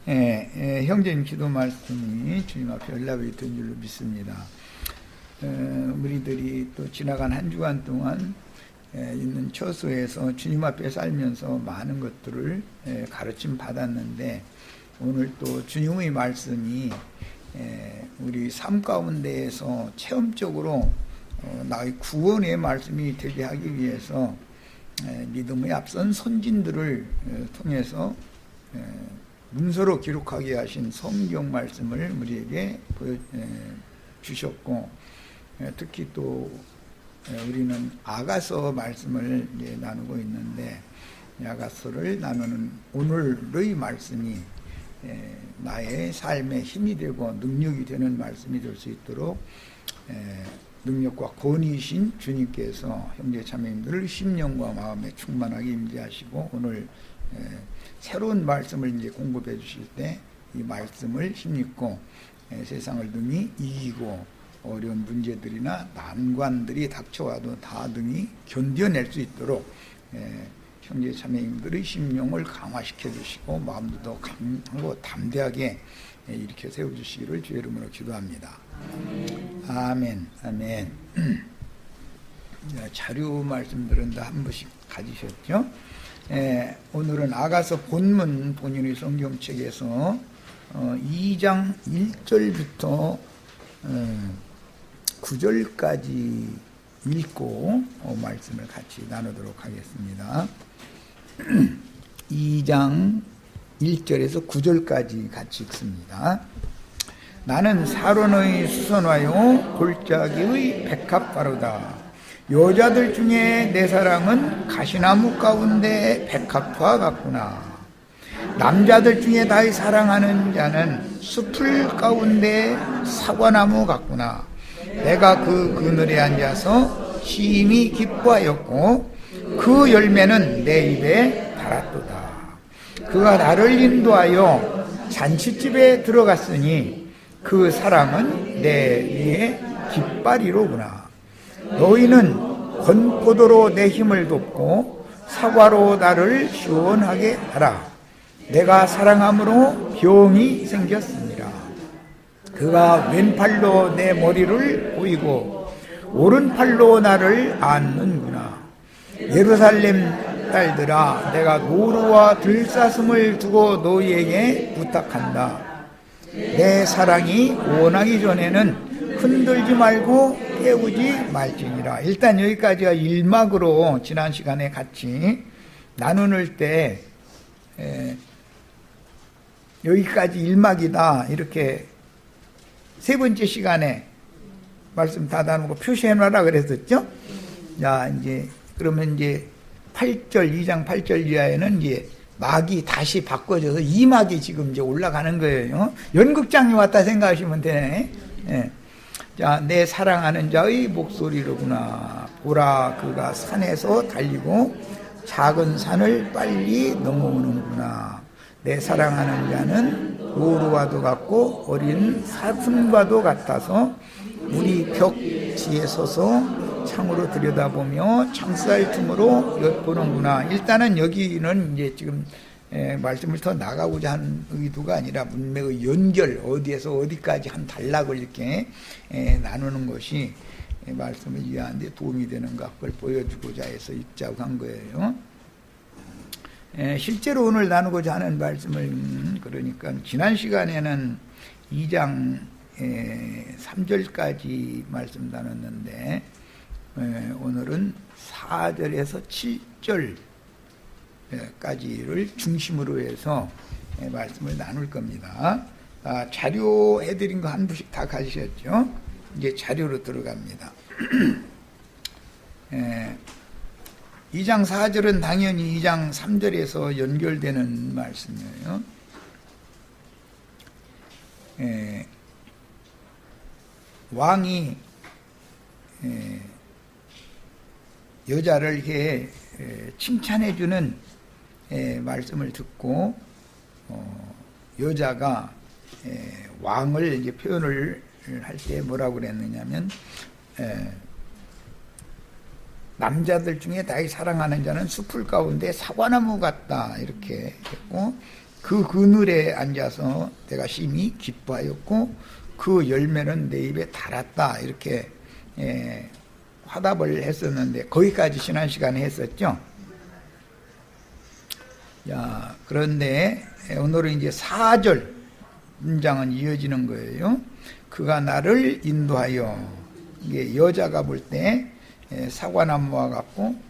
형제님 기도 말씀이 주님 앞에 연락이 있던 줄로 믿습니다. 우리들이 또 지나간 한 주간 동안 있는 처소에서 주님 앞에 살면서 많은 것들을 가르침 받았는데, 오늘 또 주님의 말씀이 우리 삶 가운데에서 체험적으로 나의 구원의 말씀이 되게 하기 위해서 믿음의 앞선 선진들을 통해서 문서로 기록하게 하신 성경 말씀을 우리에게 보여주셨고, 특히 또 우리는 아가서 말씀을 나누고 있는데, 아가서를 나누는 오늘의 말씀이 나의 삶에 힘이 되고 능력이 되는 말씀이 될 수 있도록 능력과 권위이신 주님께서 형제 자매님들을 심령과 마음에 충만하게 임재하시고, 오늘 새로운 말씀을 이제 공급해 주실 때 이 말씀을 힘입고 세상을 능히 이기고 어려운 문제들이나 난관들이 닥쳐와도 다 능히 견뎌낼 수 있도록 형제 자매님들의 심령을 강화시켜 주시고 마음도 더 강하고 담대하게 일으켜 세워주시기를 주의 이름으로 기도합니다. 아멘. 아멘. 자료 말씀들은 다 한 번씩 가지셨죠? 오늘은 아가서 본문 본인의 성경책에서 2장 1절부터 9절까지 읽고 말씀을 같이 나누도록 하겠습니다. 2장 1절에서 9절까지 같이 읽습니다. 나는 사론의 수선화요 골짜기의 백합화로다. 여자들 중에 내 사랑은 가시나무 가운데 백합화 같구나. 남자들 중에 나의 사랑하는 자는 숲풀 가운데 사과나무 같구나. 내가 그 그늘에 앉아서 심히 기뻐하였고 그 열매는 내 입에 달았도다. 그가 나를 인도하여 잔치집에 들어갔으니 그 사랑은 내 위에 깃발이로구나. 너희는 건포도로 내 힘을 돕고 사과로 나를 시원하게 하라. 내가 사랑함으로 병이 생겼습니다. 그가 왼팔로 내 머리를 보이고 오른팔로 나를 안는구나. 예루살렘 딸들아, 내가 노루와 들사슴을 두고 너희에게 부탁한다. 내 사랑이 원하기 전에는 흔들지 말고 깨우지 말지니라. 일단 여기까지가 1막으로 지난 시간에 같이 나누는 때 여기까지 1막이다 이렇게 세 번째 시간에 말씀 다 나누고 표시해놔라 그랬었죠. 자, 이제 그러면 이제 8절 2장 8절 이하에는 이제 막이 다시 바꿔져서 2막이 지금 이제 올라가는 거예요. 연극장이 왔다 생각하시면 되네. 자, 내 사랑하는 자의 목소리로구나. 보라, 그가 산에서 달리고 작은 산을 빨리 넘어오는구나. 내 사랑하는 자는 노루와도 같고 어린 사슴과도 같아서 우리 벽지에 서서 창으로 들여다보며 창살 틈으로 엿보는구나. 일단은 여기는 이제 지금 말씀을 더 나가고자 하는 의도가 아니라 문맥의 연결, 어디에서 어디까지 한 단락을 이렇게 나누는 것이 말씀을 이해하는 데 도움이 되는 것을 보여주고자 해서 읽자고 한 거예요. 실제로 오늘 나누고자 하는 말씀을, 그러니까 지난 시간에는 2장 3절까지 말씀 나눴는데 오늘은 4절에서 7절까지를 중심으로 해서 말씀을 나눌 겁니다. 자료 해드린 거 한 부씩 다 가지셨죠? 이제 자료로 들어갑니다. 2장 4절은 당연히 2장 3절에서 연결되는 말씀이에요. 왕이 여자를 이렇게 칭찬해주는 말씀을 듣고 여자가 왕을 이제 표현을 할 때 뭐라고 그랬느냐면 남자들 중에 나의 사랑하는 자는 숲풀 가운데 사과나무 같다 이렇게 했고, 그 그늘에 앉아서 내가 심히 기뻐하였고 그 열매는 내 입에 달았다. 이렇게 화답을 했었는데 거기까지 지난 시간에 했었죠. 자, 그런데 오늘은 이제 4절 문장은 이어지는 거예요. 그가 나를 인도하여. 이게 여자가 볼 때 사과나무와 같고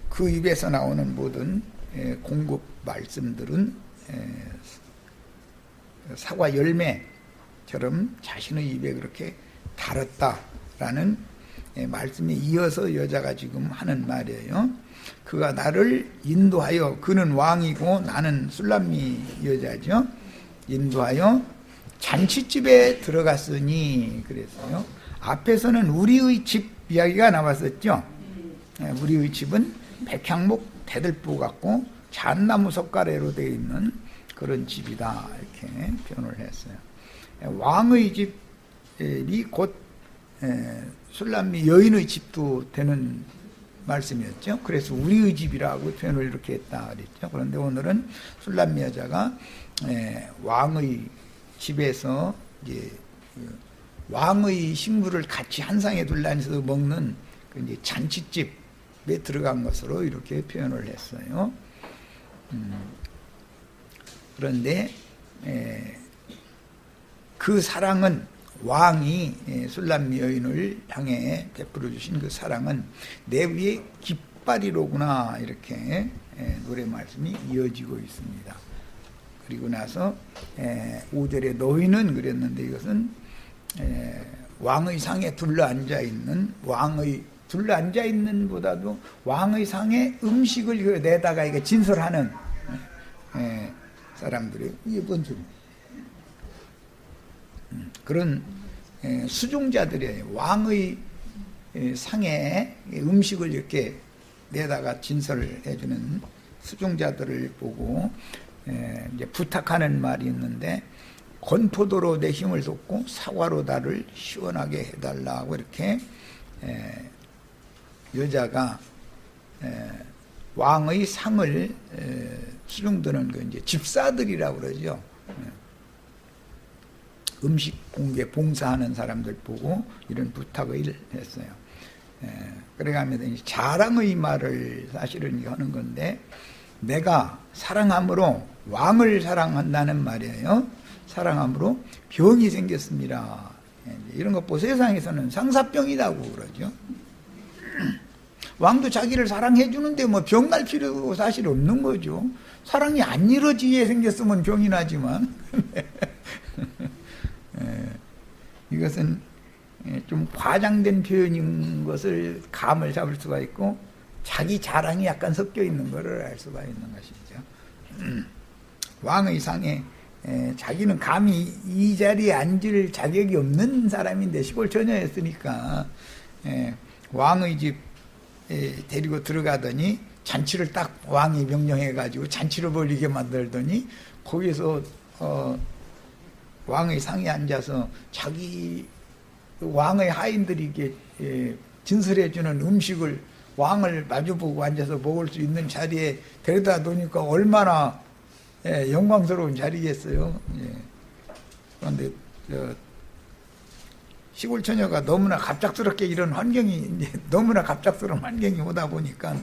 그 입에서 나오는 모든 공급 말씀들은 사과 열매처럼 자신의 입에 그렇게 달았다라는 말씀에 이어서 여자가 지금 하는 말이에요. 그가 나를 인도하여, 그는 왕이고 나는 술람미 여자죠. 인도하여 잔치집에 들어갔으니 그랬어요. 앞에서는 우리의 집 이야기가 나왔었죠. 우리의 집은 백향목 대들보 같고 잣나무 석가래로 되어 있는 그런 집이다, 이렇게 표현을 했어요. 왕의 집이 곧 술람미 여인의 집도 되는 말씀이었죠. 그래서 우리의 집이라고 표현을 이렇게 했다 그랬죠. 그런데 오늘은 술람미 여자가 왕의 집에서 이제 왕의 식물을 같이 한 상에 둘러앉아서 먹는 그 이제 잔치집에 들어간 것으로 이렇게 표현을 했어요. 그런데 그 사랑은 왕이 술람미 여인을 향해 베풀어 주신 그 사랑은 내 위에 깃발이로구나, 이렇게 노래 말씀이 이어지고 있습니다. 그리고 나서 5절에 너희는 그랬는데 이것은 왕의 상에 둘러앉아 있는, 왕의 둘러앉아 있는 보다도 왕의 상에 음식을 내다가 이게 진설하는 사람들이, 이게 뭔 소리? 그런 수종자들이에요. 왕의 상에 음식을 이렇게 내다가 진설을 해주는 수종자들을 보고 이제 부탁하는 말이 있는데, 건포도로 내 힘을 돋고 사과로 나를 시원하게 해달라고 이렇게 여자가 왕의 상을 수종드는 그 이제 집사들이라고 그러죠. 음식 공개 봉사하는 사람들 보고 이런 부탁을 했어요. 그래가면서 자랑의 말을 사실은 하는 건데, 내가 사랑함으로 왕을 사랑한다는 말이에요. 사랑함으로 병이 생겼습니다. 이런 것 보고 세상에서는 상사병이라고 그러죠. 왕도 자기를 사랑해 주는데 뭐 병 날 필요도 사실 없는 거죠. 사랑이 안 이루어지게 생겼으면 병이 나지만 이것은 좀 과장된 표현인 것을 감을 잡을 수가 있고, 자기 자랑이 약간 섞여 있는 것을 알 수가 있는 것이죠. 왕의 상에 자기는 감히 이 자리에 앉을 자격이 없는 사람인데 시골 처녀였으니까 왕의 집 데리고 들어가더니 잔치를 딱 왕이 명령해가지고 잔치를 벌이게 만들더니 거기서 왕의 상에 앉아서 자기 왕의 하인들이 이게 진설해주는 음식을 왕을 마주보고 앉아서 먹을 수 있는 자리에 데려다 놓으니까 얼마나 영광스러운 자리겠어요. 그런데 시골 처녀가 너무나 갑작스럽게 이런 환경이, 이제 너무나 갑작스러운 환경이 오다 보니까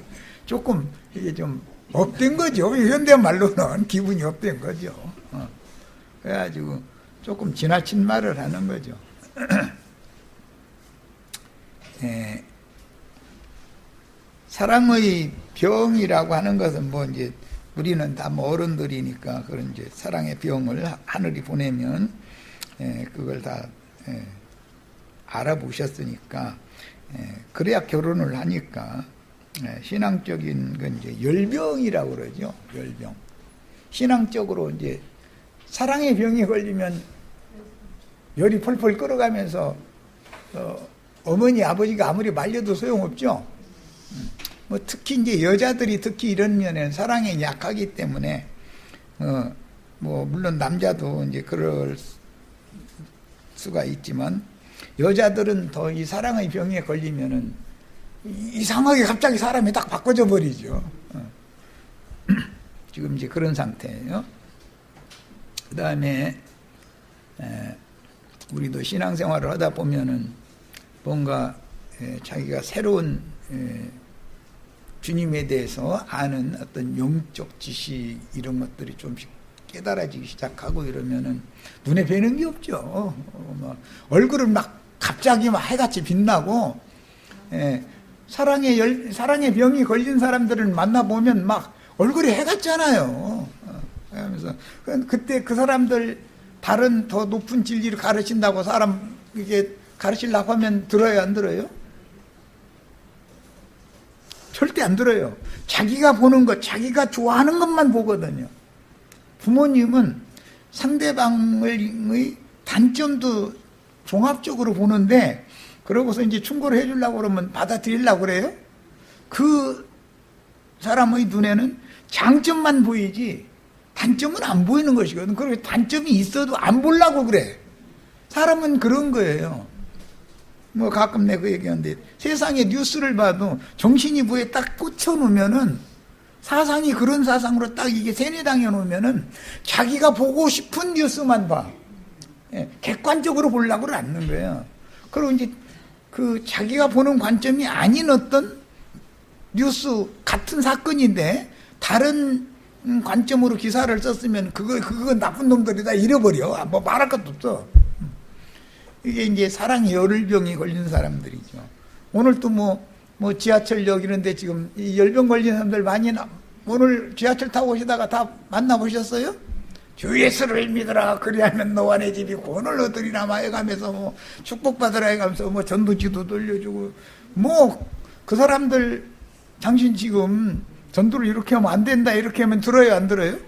조금 이게 좀 업된 거죠. 현대 말로는 기분이 업된 거죠. 그래가지고 조금 지나친 말을 하는 거죠. 사랑의 병이라고 하는 것은 뭐 이제 우리는 다 뭐 어른들이니까 그런 이제 사랑의 병을 하늘이 보내면 그걸 다 알아보셨으니까 그래야 결혼을 하니까 신앙적인 건 이제 열병이라고 그러죠. 열병. 신앙적으로 이제 사랑의 병이 걸리면 열이 펄펄 끓어가면서 어머니 아버지가 아무리 말려도 소용없죠. 뭐 특히 이제 여자들이 특히 이런 면에는 사랑에 약하기 때문에 뭐 물론 남자도 이제 그럴 수가 있지만 여자들은 더 이 사랑의 병에 걸리면은 이상하게 갑자기 사람이 딱 바꿔져 버리죠. 지금 이제 그런 상태예요. 그 다음에 우리도 신앙생활을 하다 보면은 뭔가 자기가 새로운 주님에 대해서 아는 어떤 영적 지식 이런 것들이 좀씩 깨달아지기 시작하고 이러면은 눈에 뵈는 게 없죠. 얼굴은 막 갑자기 막 해같이 빛나고, 사랑의 병이 걸린 사람들을 만나보면 막 얼굴이 해같잖아요. 하면서 그때 그 사람들 다른 더 높은 진리를 가르친다고 사람 이게 가르치려고 하면 들어요, 안 들어요? 절대 안 들어요. 자기가 보는 것, 자기가 좋아하는 것만 보거든요. 부모님은 상대방의 단점도 종합적으로 보는데, 그러고서 이제 충고를 해주려고 그러면 받아들이려고 그래요? 그 사람의 눈에는 장점만 보이지 단점은 안 보이는 것이거든. 그리고 단점이 있어도 안 보려고 그래. 사람은 그런 거예요. 뭐 가끔 내가 그 얘기하는데, 세상에 뉴스를 봐도 정신이 부에 딱 꽂혀놓으면은 사상이 그런 사상으로 딱 이게 세뇌당해 놓으면은 자기가 보고 싶은 뉴스만 봐. 객관적으로 보려고는 않는 거예요. 그리고 이제 그 자기가 보는 관점이 아닌 어떤 뉴스 같은 사건인데 다른 관점으로 기사를 썼으면 그거 나쁜 놈들이다 잃어버려. 뭐 말할 것도 없어. 이게 이제 사랑의 열병이 걸린 사람들이죠. 오늘 또 뭐 지하철역 이런데 지금 이 열병 걸린 사람들 많이 오늘 지하철 타고 오시다가 다 만나보셨어요? 주 예수를 믿으라 그리하면 너와 내 집이 구원을 얻으리라 막 해가면서 뭐 축복받으라 해가면서 뭐 전도지도 돌려주고, 뭐 그 사람들 당신 지금 전도를 이렇게 하면 안 된다 이렇게 하면 들어요, 안 들어요?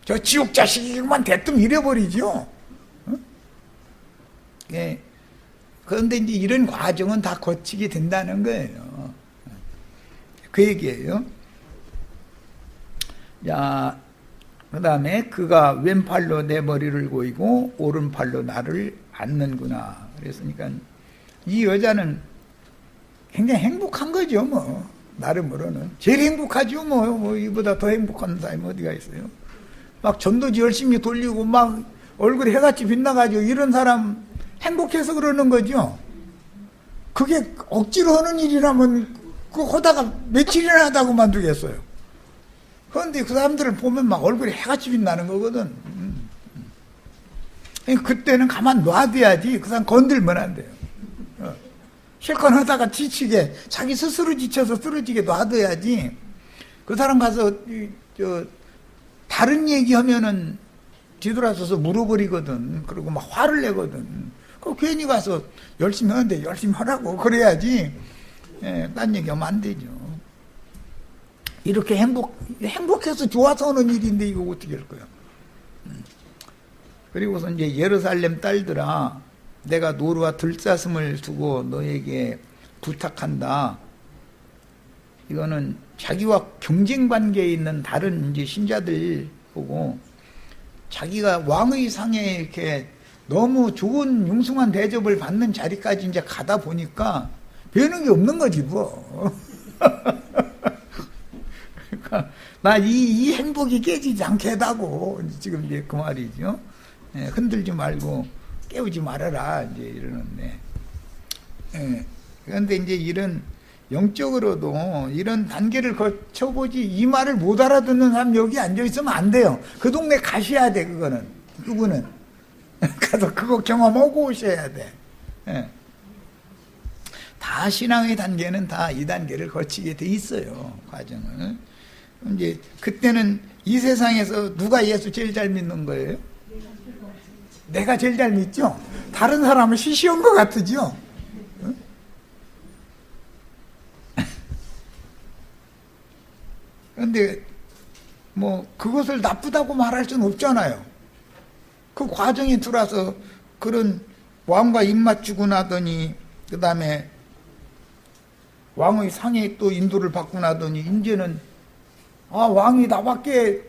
저 지옥 자식이만 대뜸 잃어버리죠. 어? 예. 그런데 이제 이런 과정은 다 거치게 된다는 거예요. 그 얘기예요. 자, 그 다음에 그가 왼팔로 내 머리를 고이고 오른팔로 나를 안는구나. 그랬으니까 이 여자는 굉장히 행복한 거죠, 뭐. 나름으로는. 제일 행복하죠, 뭐 이보다 더 행복한 사람이 어디가 있어요. 막 전도지 열심히 돌리고 막 얼굴이 해같이 빛나가지고 이런 사람 행복해서 그러는 거죠. 그게 억지로 하는 일이라면 그거 하다가 며칠이나 하다가 그만두겠어요. 그런데 그 사람들을 보면 막 얼굴이 해같이 빛나는 거거든. 그때는 가만 놔둬야지. 그 사람 건들면 안 돼요. 실컷 하다가 지치게 자기 스스로 지쳐서 쓰러지게 놔둬야지. 그 사람 가서 다른 얘기하면은 뒤돌아서서 물어버리거든. 그리고 막 화를 내거든. 그 괜히 가서 열심히 하는데 열심히 하라고 그래야지. 딴 얘기하면 안 되죠. 이렇게 행복해서 좋아서 하는 일인데 이거 어떻게 할 거야. 그리고서 이제 예루살렘 딸들아, 내가 노루와 들사슴을 두고 너에게 부탁한다. 이거는 자기와 경쟁 관계에 있는 다른 이제 신자들 보고, 자기가 왕의 상에 이렇게 너무 좋은 융숭한 대접을 받는 자리까지 이제 가다 보니까 배우는 게 없는 거지 뭐. 그러니까 나 이 행복이 깨지지 않게 해다고 지금 이제 그 말이죠. 흔들지 말고 깨우지 말아라 이제 이러는데. 그런데 이제 이런 영적으로도 이런 단계를 거쳐보지 이 말을 못 알아듣는 사람 여기 앉아있으면 안 돼요. 그 동네 가셔야 돼. 그분은 가서 그거 경험하고 오셔야 돼. 다 신앙의 단계는 다 이 단계를 거치게 돼 있어요. 과정을. 이제 그때는 이 세상에서 누가 예수 제일 잘 믿는 거예요? 내가 제일 잘 믿죠? 다른 사람은 시시한 것 같으죠? 그런데 뭐 그것을 나쁘다고 말할 수는 없잖아요. 그 과정에 들어와서 그런 왕과 입맞추고 나더니 그 다음에 왕의 상에 또 인도를 받고 나더니 이제는 왕이 나밖에,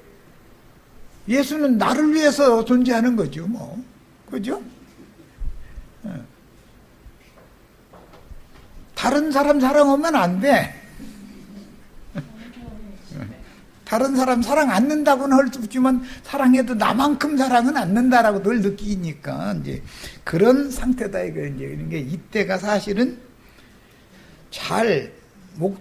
예수는 나를 위해서 존재하는 거죠 뭐. 그죠? 다른 사람 사랑하면 안 돼. 다른 사람 사랑 않는다고는 할 수 없지만 사랑해도 나만큼 사랑은 않는다라고 늘 느끼니까 이제 그런 상태다 이거 이제 이런 게 이때가 사실은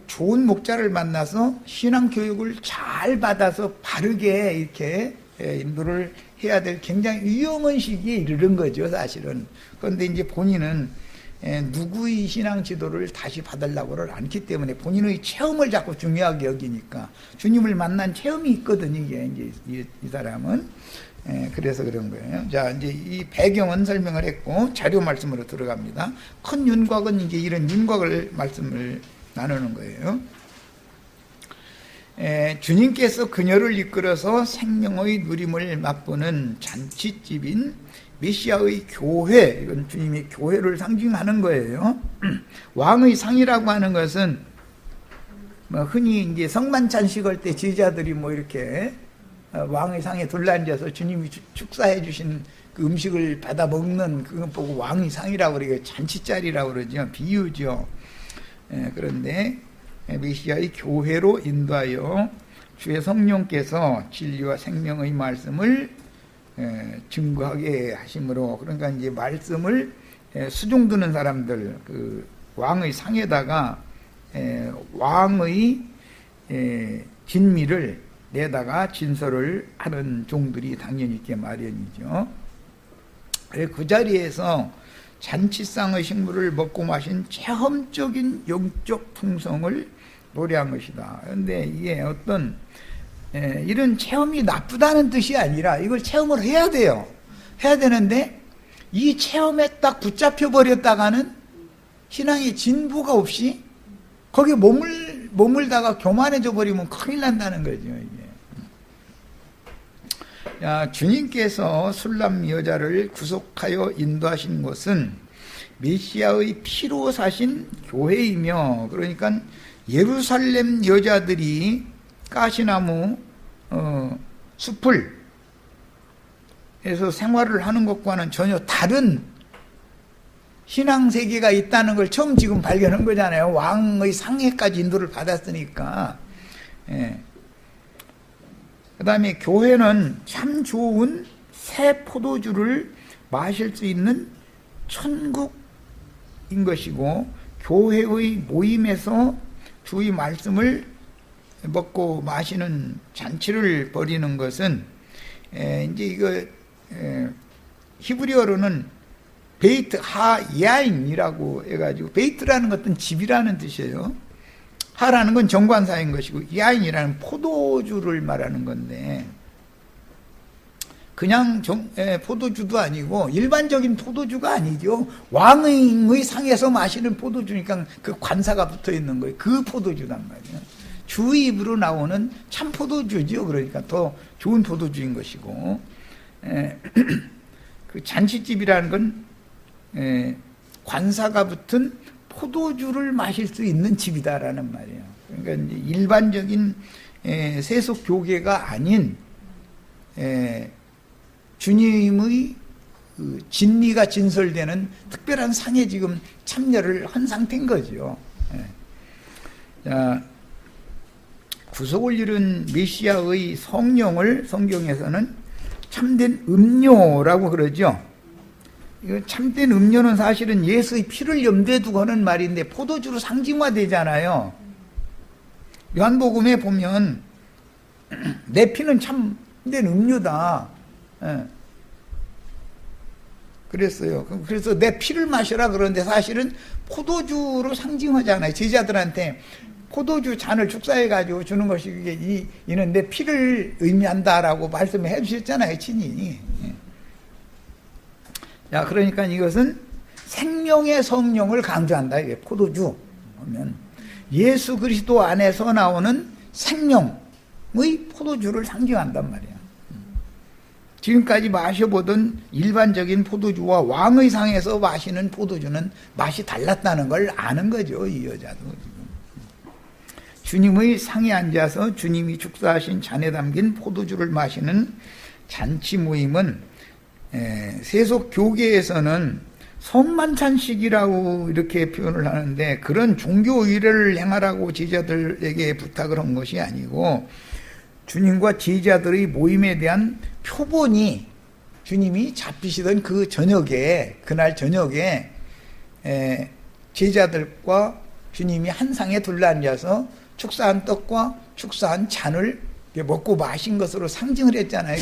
좋은 목자를 만나서 신앙 교육을 잘 받아서 바르게 이렇게 인도를 해야 될 굉장히 위험한 시기에 이르는 거죠, 사실은. 그런데 이제 본인은 누구의 신앙 지도를 다시 받으려고를 않기 때문에 본인의 체험을 자꾸 중요하게 여기니까 주님을 만난 체험이 있거든요, 이게 이제 이 사람은. 그래서 그런 거예요. 자, 이제 이 배경은 설명을 했고 자료 말씀으로 들어갑니다. 큰 윤곽은 이제 이런 윤곽을 말씀을 나누는 거예요. 주님께서 그녀를 이끌어서 생명의 누림을 맛보는 잔치집인 메시아의 교회, 이건 주님이 교회를 상징하는 거예요. 왕의 상이라고 하는 것은 흔히 이제 성만찬식 할 때 제자들이 이렇게 왕의 상에 둘러앉아서 주님이 축사해 주신 그 음식을 받아 먹는 그거 보고 왕의 상이라고 그러고 잔치자리라고 그러죠. 비유죠. 그런데 메시아의 교회로 인도하여 주의 성령께서 진리와 생명의 말씀을 증거하게 하심으로, 그러니까 이제 말씀을 수종드는 사람들, 그 왕의 상에다가 왕의 진미를 내다가 진설을 하는 종들이 당연히 있게 마련이죠. 그 자리에서 잔치상의 식물을 먹고 마신 체험적인 영적 풍성을 노래한 것이다. 그런데 이게 어떤 이런 체험이 나쁘다는 뜻이 아니라 이걸 체험을 해야 돼요. 해야 되는데 이 체험에 딱 붙잡혀 버렸다가는 신앙의 진보가 없이 거기에 머물다가 교만해져 버리면 큰일 난다는 거죠. 이게. 야, 주님께서 술람 여자를 구속하여 인도하신 것은 메시아의 피로 사신 교회이며, 그러니까 예루살렘 여자들이 가시나무 숲을 에서 생활을 하는 것과는 전혀 다른 신앙 세계가 있다는 걸 처음 지금 발견한 거잖아요. 왕의 상해까지 인도를 받았으니까. 그 다음에 교회는 참 좋은 새 포도주를 마실 수 있는 천국인 것이고, 교회의 모임에서 주의 말씀을 먹고 마시는 잔치를 벌이는 것은 이제 이거 히브리어로는 베이트 하야인이라고 해가지고, 베이트라는 것은 집이라는 뜻이에요. 하라는 건 정관사인 것이고 야인이라는 포도주를 말하는 건데, 그냥 포도주도 아니고 일반적인 포도주가 아니죠. 왕의 상에서 마시는 포도주니까 그 관사가 붙어 있는 거예요. 그 포도주란 말이에요. 주의 입으로 나오는 참 포도주죠. 그러니까 더 좋은 포도주인 것이고, 그 잔치집이라는 건 관사가 붙은 포도주를 마실 수 있는 집이다라는 말이에요. 그러니까 이제 일반적인 세속 교계가 아닌 주님의 그 진리가 진설되는 특별한 상에 지금 참여를 한 상태인 거죠. 자, 구속을 이룬 메시아의 성령을 성경에서는 참된 음료라고 그러죠. 이거 참된 음료는 사실은 예수의 피를 염두에 두고 하는 말인데 포도주로 상징화되잖아요. 요한복음에 보면 내 피는 참된 음료다. 그랬어요. 그래서 내 피를 마셔라 그러는데 사실은 포도주로 상징하잖아요. 제자들한테 포도주 잔을 축사해가지고 주는 것이 이는 내 피를 의미한다라고 말씀해 주셨잖아요, 친히. 자, 그러니까 이것은 생명의 성령을 강조한다. 이게 포도주 보면 예수 그리스도 안에서 나오는 생명의 포도주를 상징한단 말이야. 지금까지 마셔보던 일반적인 포도주와 왕의 상에서 마시는 포도주는 맛이 달랐다는 걸 아는 거죠, 이 여자도. 주님의 상에 앉아서 주님이 축사하신 잔에 담긴 포도주를 마시는 잔치 모임은 세속 교계에서는 성만찬식이라고 이렇게 표현을 하는데, 그런 종교 의례를 행하라고 제자들에게 부탁을 한 것이 아니고 주님과 제자들의 모임에 대한 표본이 주님이 잡히시던 그 저녁에, 그날 저녁에 제자들과 주님이 한 상에 둘러앉아서 축사한 떡과 축사한 잔을 먹고 마신 것으로 상징을 했잖아요.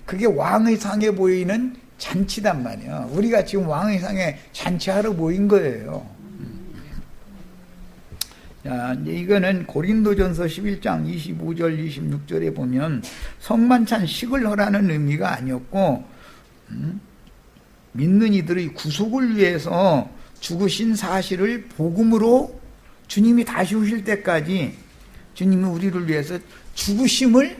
그게 왕의 상에 보이는 잔치단 말이에요. 우리가 지금 왕의 상에 잔치하러 모인 거예요. 자, 이제 이거는 고린도전서 11장 25절 26절에 보면 성만찬식을 하라는 의미가 아니었고, 믿는 이들의 구속을 위해서 죽으신 사실을 복음으로 주님이 다시 오실 때까지, 주님이 우리를 위해서 죽으심을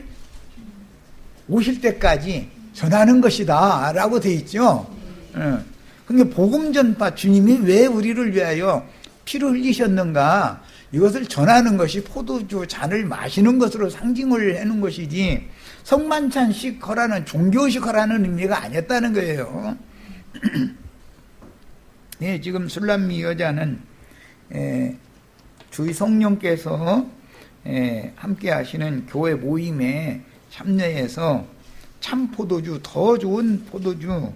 오실 때까지 전하는 것이다 라고 되어 있죠. 그러니까 복음 전파, 주님이 왜 우리를 위하여 피를 흘리셨는가, 이것을 전하는 것이 포도주 잔을 마시는 것으로 상징을 하는 것이지, 성만찬식 하라는, 종교식 하라는 의미가 아니었다는 거예요. 네, 지금 술람미 여자는 주의 성령께서 함께 하시는 교회 모임에 참여해서 참 포도주, 더 좋은 포도주,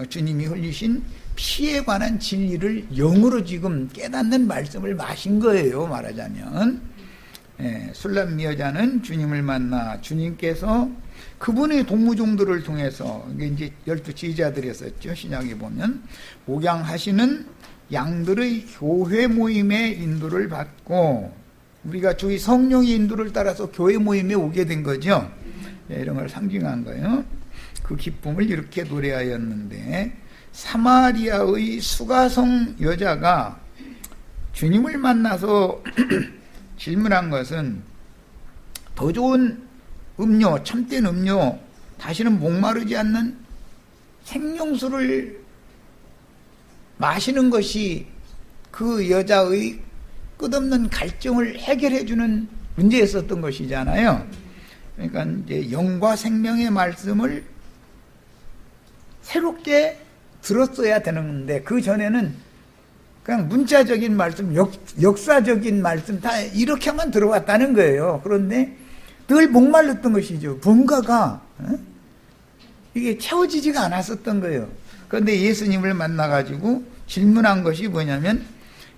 주님이 흘리신 피에 관한 진리를 영으로 지금 깨닫는 말씀을 마신 거예요, 말하자면. 술람미 여자는 주님을 만나 주님께서 그분의 동무종들을 통해서, 이게 이제 12 제자들이었었죠, 신약에 보면. 목양하시는 양들의 교회 모임의 인도를 받고, 우리가 주의 성령의 인도를 따라서 교회 모임에 오게 된 거죠. 이런 걸 상징한 거예요. 그 기쁨을 이렇게 노래하였는데, 사마리아의 수가성 여자가 주님을 만나서 질문한 것은, 더 좋은 음료, 참된 음료, 다시는 목마르지 않는 생명수를 마시는 것이 그 여자의 끝없는 갈증을 해결해 주는 문제였었던 것이잖아요. 그러니까 이제 영과 생명의 말씀을 새롭게 들었어야 되는데, 그 전에는 그냥 문자적인 말씀, 역사적인 말씀 다 이렇게만 들어왔다는 거예요. 그런데 늘 목말랐던 것이죠. 뭔가가 이게 채워지지가 않았었던 거예요. 그런데 예수님을 만나가지고 질문한 것이 뭐냐면,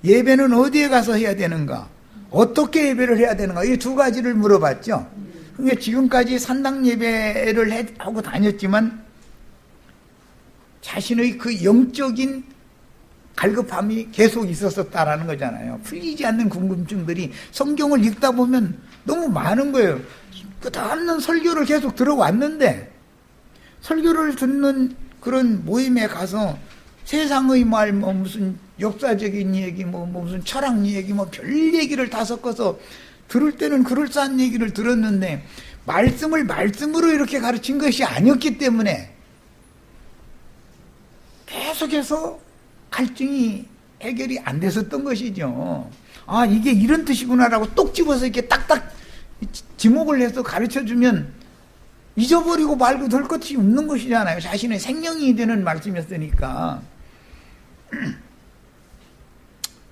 예배는 어디에 가서 해야 되는가? 어떻게 예배를 해야 되는가? 이 두 가지를 물어봤죠. 그러니까 지금까지 산당 예배를 하고 다녔지만 자신의 그 영적인 갈급함이 계속 있었다라는 거잖아요. 풀리지 않는 궁금증들이 성경을 읽다 보면 너무 많은 거예요. 끝없는 설교를 계속 들어왔는데, 설교를 듣는 그런 모임에 가서 세상의 말, 뭐 무슨 역사적인 얘기, 뭐 무슨 철학 얘기, 뭐 별 얘기를 다 섞어서 들을 때는 그럴싸한 얘기를 들었는데, 말씀을 말씀으로 이렇게 가르친 것이 아니었기 때문에 계속해서 갈증이 해결이 안 됐었던 것이죠. 아, 이게 이런 뜻이구나라고 똑 집어서 이렇게 딱딱 지목을 해서 가르쳐주면 잊어버리고 말고 될 것이 없는 것이잖아요. 자신의 생명이 되는 말씀이었으니까.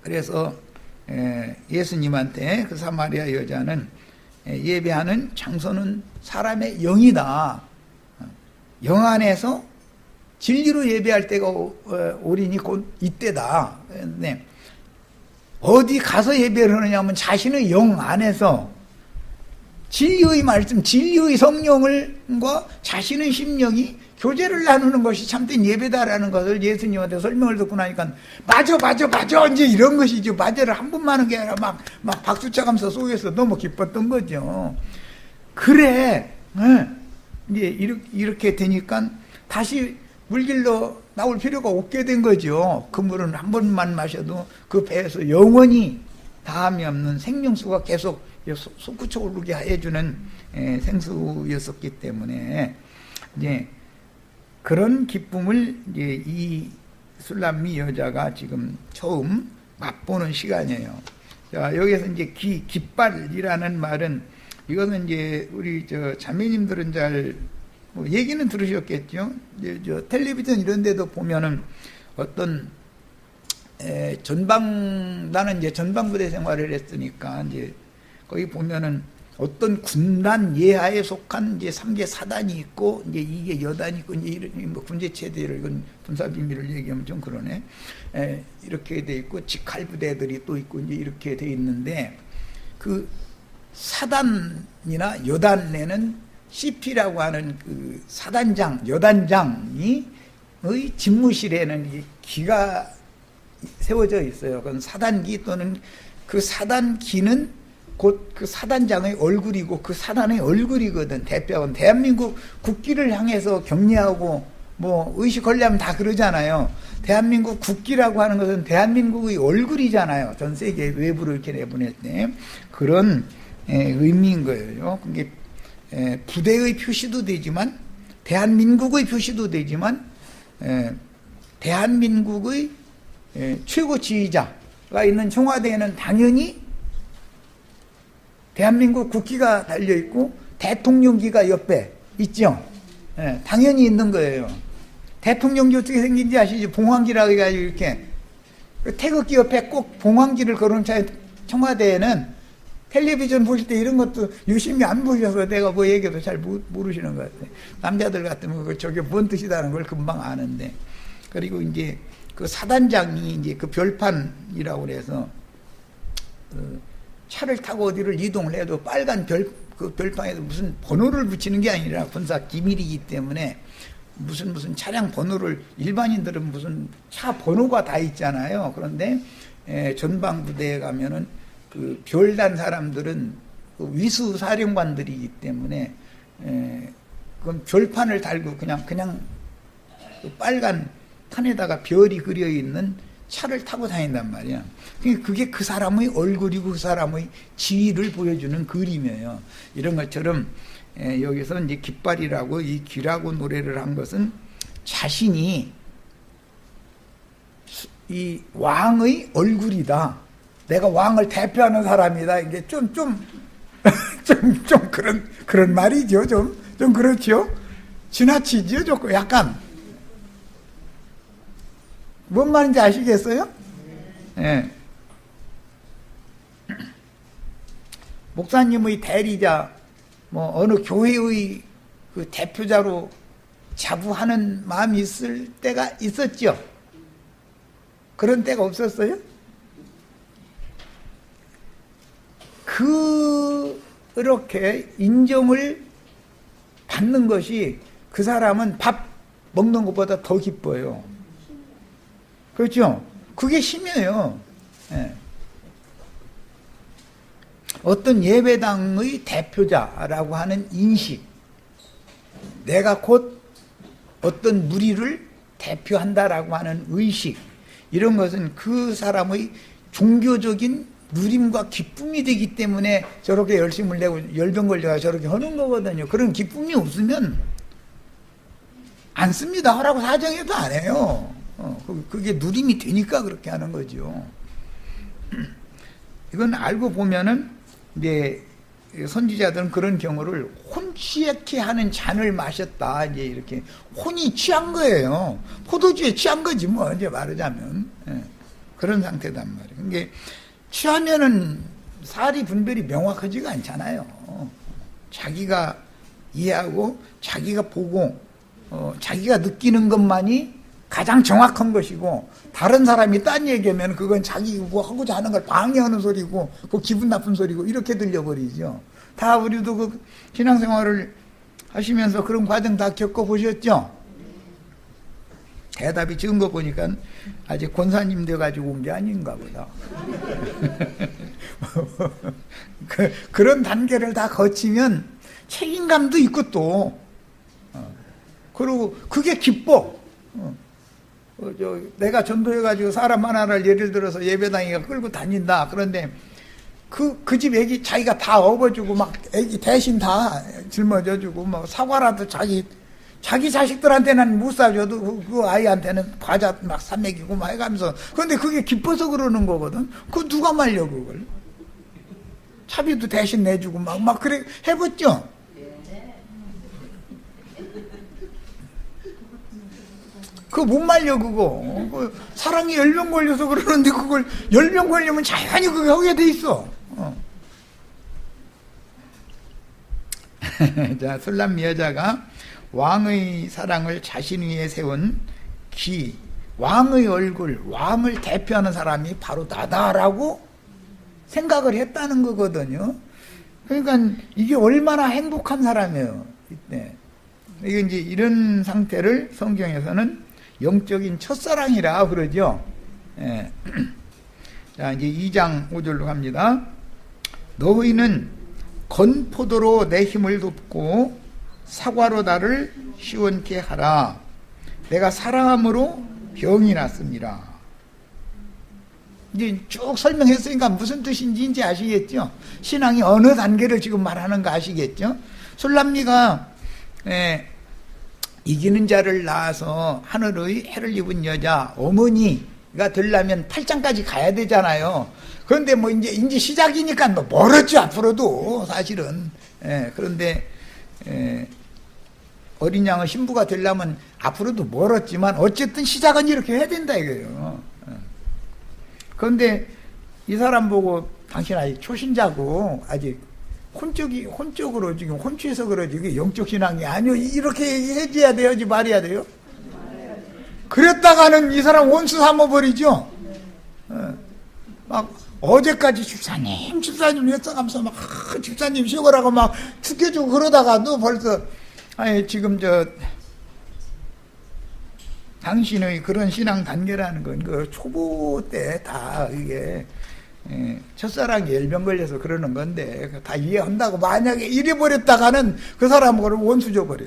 그래서 예수님한테 그 사마리아 여자는 예배하는 장소는 사람의 영이다. 영 안에서 진리로 예배할 때가 오리니 곧 이때다. 네. 어디 가서 예배를 하느냐면 자신의 영 안에서 진리의 말씀, 진리의 성령과 자신의 심령이 교제를 나누는 것이 참된 예배다라는 것을 예수님한테 설명을 듣고 나니까 맞아 이제 이런 것이죠. 맞아를 한 번만 하는 게 아니라 막 박수 쳐가면서 속에서 너무 기뻤던 거죠. 그래, 이제 이렇게 되니까 다시 물길로 나올 필요가 없게 된 거죠. 그 물은 한 번만 마셔도 그 배에서 영원히 다함이 없는 생명수가 계속 솟구쳐 오르게 해주는 생수였었기 때문에, 이제 그런 기쁨을 이제 이 술람미 여자가 지금 처음 맛보는 시간이에요. 자, 여기서 이제 깃발이라는 말은, 이거는 이제 우리 자매님들은 잘 뭐 얘기는 들으셨겠죠. 이제 텔레비전 이런 데도 보면은 어떤 나는 이제 전방부대 생활을 했으니까 이제 거기 보면은 어떤 군단 예하에 속한 이제 3개 사단이 있고, 이제 이게 여단이 있고, 이제 이런 뭐 군제 체제를, 이건 군사 비밀을 얘기하면 좀 그러네. 이렇게 돼 있고, 직할 부대들이 또 있고, 이제 이렇게 돼 있는데, 그 사단이나 여단에는 CP라고 하는 그 사단장, 여단장이 의 집무실에는 이 기가 세워져 있어요. 그건 사단기 또는 그 사단기는 곧 그 사단장의 얼굴이고 그 사단의 얼굴이거든. 대표는 대한민국 국기를 향해서 격려하고 뭐 의식 걸려면 다 그러잖아요. 대한민국 국기라고 하는 것은 대한민국의 얼굴이잖아요. 전 세계 외부로 이렇게 내보낼 때 그런 의미인 거예요. 그게 부대의 표시도 되지만 대한민국의 표시도 되지만 대한민국의 최고 지휘자가 있는 청와대에는 당연히 대한민국 국기가 달려있고 대통령기가 옆에 있죠. 당연히 있는 거예요. 대통령기 어떻게 생긴지 아시죠? 봉황기라고 해가지고 이렇게 태극기 옆에 꼭 봉황기를 걸어놓은 차에 청와대에는 텔레비전 보실 때 이런 것도 유심히 안 보셔서 내가 뭐 얘기해도 잘 모르시는 것 같아요. 남자들 같으면 저게 뭔 뜻이다는 걸 금방 아는데. 그리고 이제 그 사단장이 이제 그 별판이라고 그래서 차를 타고 어디를 이동을 해도 빨간 그 별판에도 무슨 번호를 붙이는 게 아니라 군사 기밀이기 때문에 무슨 차량 번호를 일반인들은 무슨 차 번호가 다 있잖아요. 그런데 전방부대에 가면은 그 별단 사람들은 그 위수 사령관들이기 때문에 그건 별판을 달고 그냥 그 빨간 판에다가 별이 그려 있는 차를 타고 다닌단 말이야. 그게 그 사람의 얼굴이고 그 사람의 지위를 보여주는 그림이에요. 이런 것처럼 여기서 이제 깃발이라고 이 귀라고 노래를 한 것은 자신이 이 왕의 얼굴이다. 내가 왕을 대표하는 사람이다. 이게 좀 그런 말이죠. 좀 그렇죠. 지나치죠. 조금 약간. 뭔 말인지 아시겠어요? 예. 목사님의 대리자, 뭐, 어느 교회의 그 대표자로 자부하는 마음이 있을 때가 있었죠? 그런 때가 없었어요? 그렇게 인정을 받는 것이 그 사람은 밥 먹는 것보다 더 기뻐요. 그렇죠? 그게 힘이에요. 예. 어떤 예배당의 대표자라고 하는 인식, 내가 곧 어떤 무리를 대표한다라고 하는 의식, 이런 것은 그 사람의 종교적인 누림과 기쁨이 되기 때문에 저렇게 열심을 내고 열병 걸려가 저렇게 하는 거거든요. 그런 기쁨이 없으면 안 씁니다. 하라고 사정해도 안 해요. 그게 누림이 되니까 그렇게 하는 거죠. 이건 알고 보면은 이제 선지자들은 그런 경우를 혼취하게 하는 잔을 마셨다. 이제 이렇게 혼이 취한 거예요. 포도주에 취한 거지 뭐 이제 말하자면 그런 상태단 말이에요. 이게 취하면은 사리 분별이 명확하지가 않잖아요. 자기가 이해하고 자기가 보고 자기가 느끼는 것만이 가장 정확한 것이고 다른 사람이 딴 얘기하면 그건 자기 뭐 하고자 하는 걸 방해하는 소리고 그 기분 나쁜 소리고 이렇게 들려버리죠. 다 우리도 그 신앙생활을 하시면서 그런 과정 다 겪어보셨죠? 대답이 적은 거 보니까 아직 권사님 돼가지고 온 게 아닌가 보다. 그런 단계를 다 거치면 책임감도 있고 또 그리고 그게 기뻐. 내가 전도해가지고 사람 하나를 예를 들어서 예배당이가 끌고 다닌다. 그런데 그 집 애기 자기가 다 업어주고 막 애기 대신 다 짊어져주고 뭐 사과라도 자기 자식들한테는 못 사줘도 그 아이한테는 과자 막 사 먹이고 막 해가면서. 그런데 그게 기뻐서 그러는 거거든. 그 누가 말려 그걸. 차비도 대신 내주고 막 그래 해봤죠. 그거 못 말려 그거. 사랑이 열병 걸려서 그러는데 그걸 열병 걸리면 자연히 그게 하게 돼 있어. 자, 술람미 여자가 왕의 사랑을 자신 위에 세운 왕의 얼굴, 왕을 대표하는 사람이 바로 나다라고 생각을 했다는 거거든요. 그러니까 이게 얼마나 행복한 사람이에요. 이때. 이게 이제 이런 상태를 성경에서는 영적인 첫사랑이라 그러죠. 예. 자, 이제 2장 5절로 갑니다. 너희는 건포도로 내 힘을 돕고 사과로 나를 시원케 하라. 내가 사랑함으로 병이 났습니다. 이제 쭉 설명했으니까 무슨 뜻인지 이제 아시겠죠? 신앙이 어느 단계를 지금 말하는 거 아시겠죠? 술람미가 이기는 자를 낳아서 하늘의 해를 입은 여자 어머니가 되려면 8장까지 가야 되잖아요. 그런데 뭐 이제 시작이니까 뭐 멀었죠, 앞으로도 사실은. 그런데 어린 양의 신부가 되려면 앞으로도 멀었지만 어쨌든 시작은 이렇게 해야 된다 이거예요. 그런데 이 사람 보고 당신 아직 초신자고 아직 혼적으로 지금 혼취해서 그러지 이게 영적 신앙이 아니요 이렇게 해줘야 돼요, 말해야 돼요. 그랬다가는 이 사람 원수 삼아버리죠. 막 어제까지 집사님 했어가면서 막 집사님 쉬어가라고 막 죽여주고 그러다가도 벌써 지금 당신의 그런 신앙 단계라는 건 그 초보 때 다 이게 첫사랑에 열병 걸려서 그러는 건데 다 이해한다고 만약에 이래버렸다가는 그 사람을 원수 줘버려.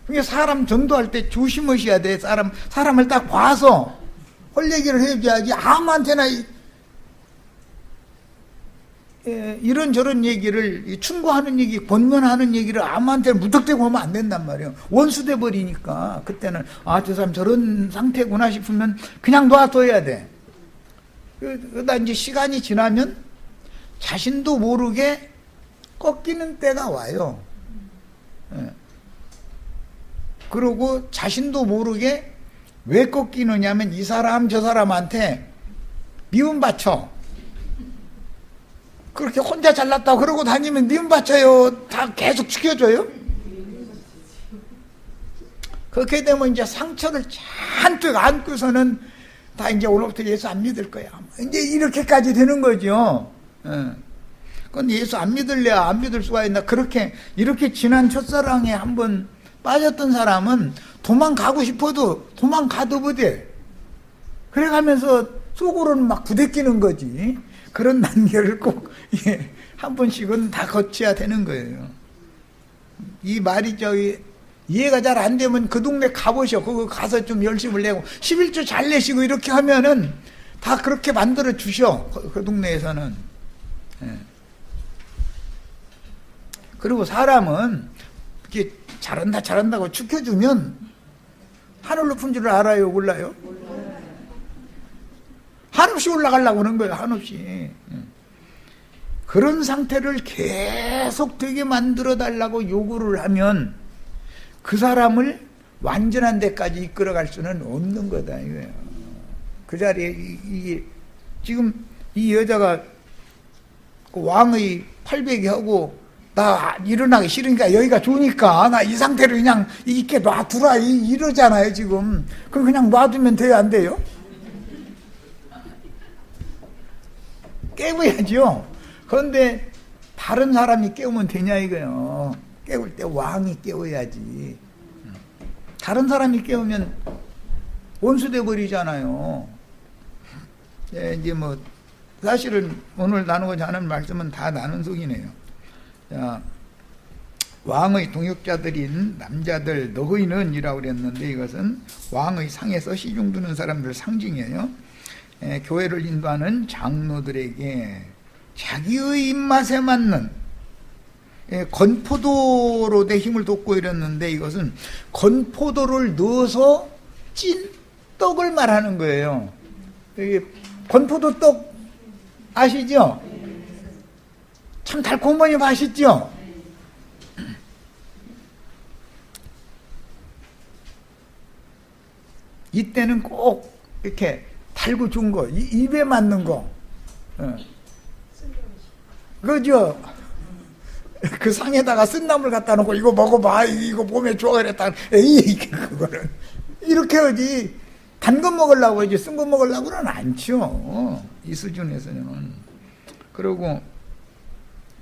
그러니까 사람 전도할 때 조심하셔야 돼. 사람을 딱 봐서 헐 얘기를 해줘야지 아무한테나 이런저런 얘기를 충고하는 얘기, 권면하는 얘기를 아무한테 무턱대고 하면 안 된단 말이에요. 원수돼 버리니까 그때는 저 사람 저런 상태구나 싶으면 그냥 놔둬야 돼. 그러다 이제 시간이 지나면 자신도 모르게 꺾이는 때가 와요. 그리고 자신도 모르게 왜 꺾이느냐면 이 사람 저 사람한테 미움받쳐. 그렇게 혼자 잘났다고 그러고 다니면 미움받쳐요. 다 계속 지켜줘요. 그렇게 되면 이제 상처를 잔뜩 안고서는 다 이제 오늘부터 예수 안 믿을 거야. 이제 이렇게까지 되는 거죠. 그건 예수 안 믿을래야 안 믿을 수가 있나. 이렇게 지난 첫사랑에 한번 빠졌던 사람은 도망가고 싶어도 도망가도 못해. 그래가면서 속으로는 막 부대끼는 거지. 그런 단계를 꼭 한 번씩은 다 거쳐야 되는 거예요. 이 말이 이해가 잘 안 되면 그 동네 가보셔. 거기 가서 좀 열심을 내고 11조 잘 내시고 이렇게 하면은 다 그렇게 만들어 주셔. 그 동네에서는. 그리고 사람은 이렇게 잘한다고 축혀주면 하늘 높은 줄 알아요, 몰라요? 한없이 올라가려고 하는 거예요, 한없이. 그런 상태를 계속 되게 만들어 달라고 요구를 하면 그 사람을 완전한 데까지 이끌어갈 수는 없는 거다, 이거예요. 그 자리에, 지금 이 여자가 왕의 팔베개 하고 나 일어나기 싫으니까 여기가 좋으니까 나 이 상태로 그냥 이렇게 놔두라 이러잖아요, 지금. 그럼 그냥 놔두면 돼요, 안 돼요? 깨워야죠. 그런데 다른 사람이 깨우면 되냐 이거요. 깨울 때 왕이 깨워야지. 다른 사람이 깨우면 원수돼 버리잖아요. 이제 뭐 사실은 오늘 나누고자 하는 말씀은 다 나눈 속이네요. 자, 왕의 동역자들인 남자들 너희는 이라고 그랬는데 이것은 왕의 상에서 시중 두는 사람들 상징이에요. 교회를 인도하는 장로들에게 자기의 입맛에 맞는 건포도로 내 힘을 돕고 이랬는데 이것은 건포도를 넣어서 찐 떡을 말하는 거예요. 건포도 떡 아시죠? 참 달콤하니 맛있죠? 이때는 꼭 이렇게 달고 준 거, 입에 맞는 거. 그죠? 그 상에다가 쓴나물 갖다 놓고 이거 먹어봐, 이거 몸에 좋아 그랬다. 에이, 그거는 이렇게 하지. 단 거 먹으려고 하지 쓴 거 먹으려고는 않죠. 이 수준에서는. 그리고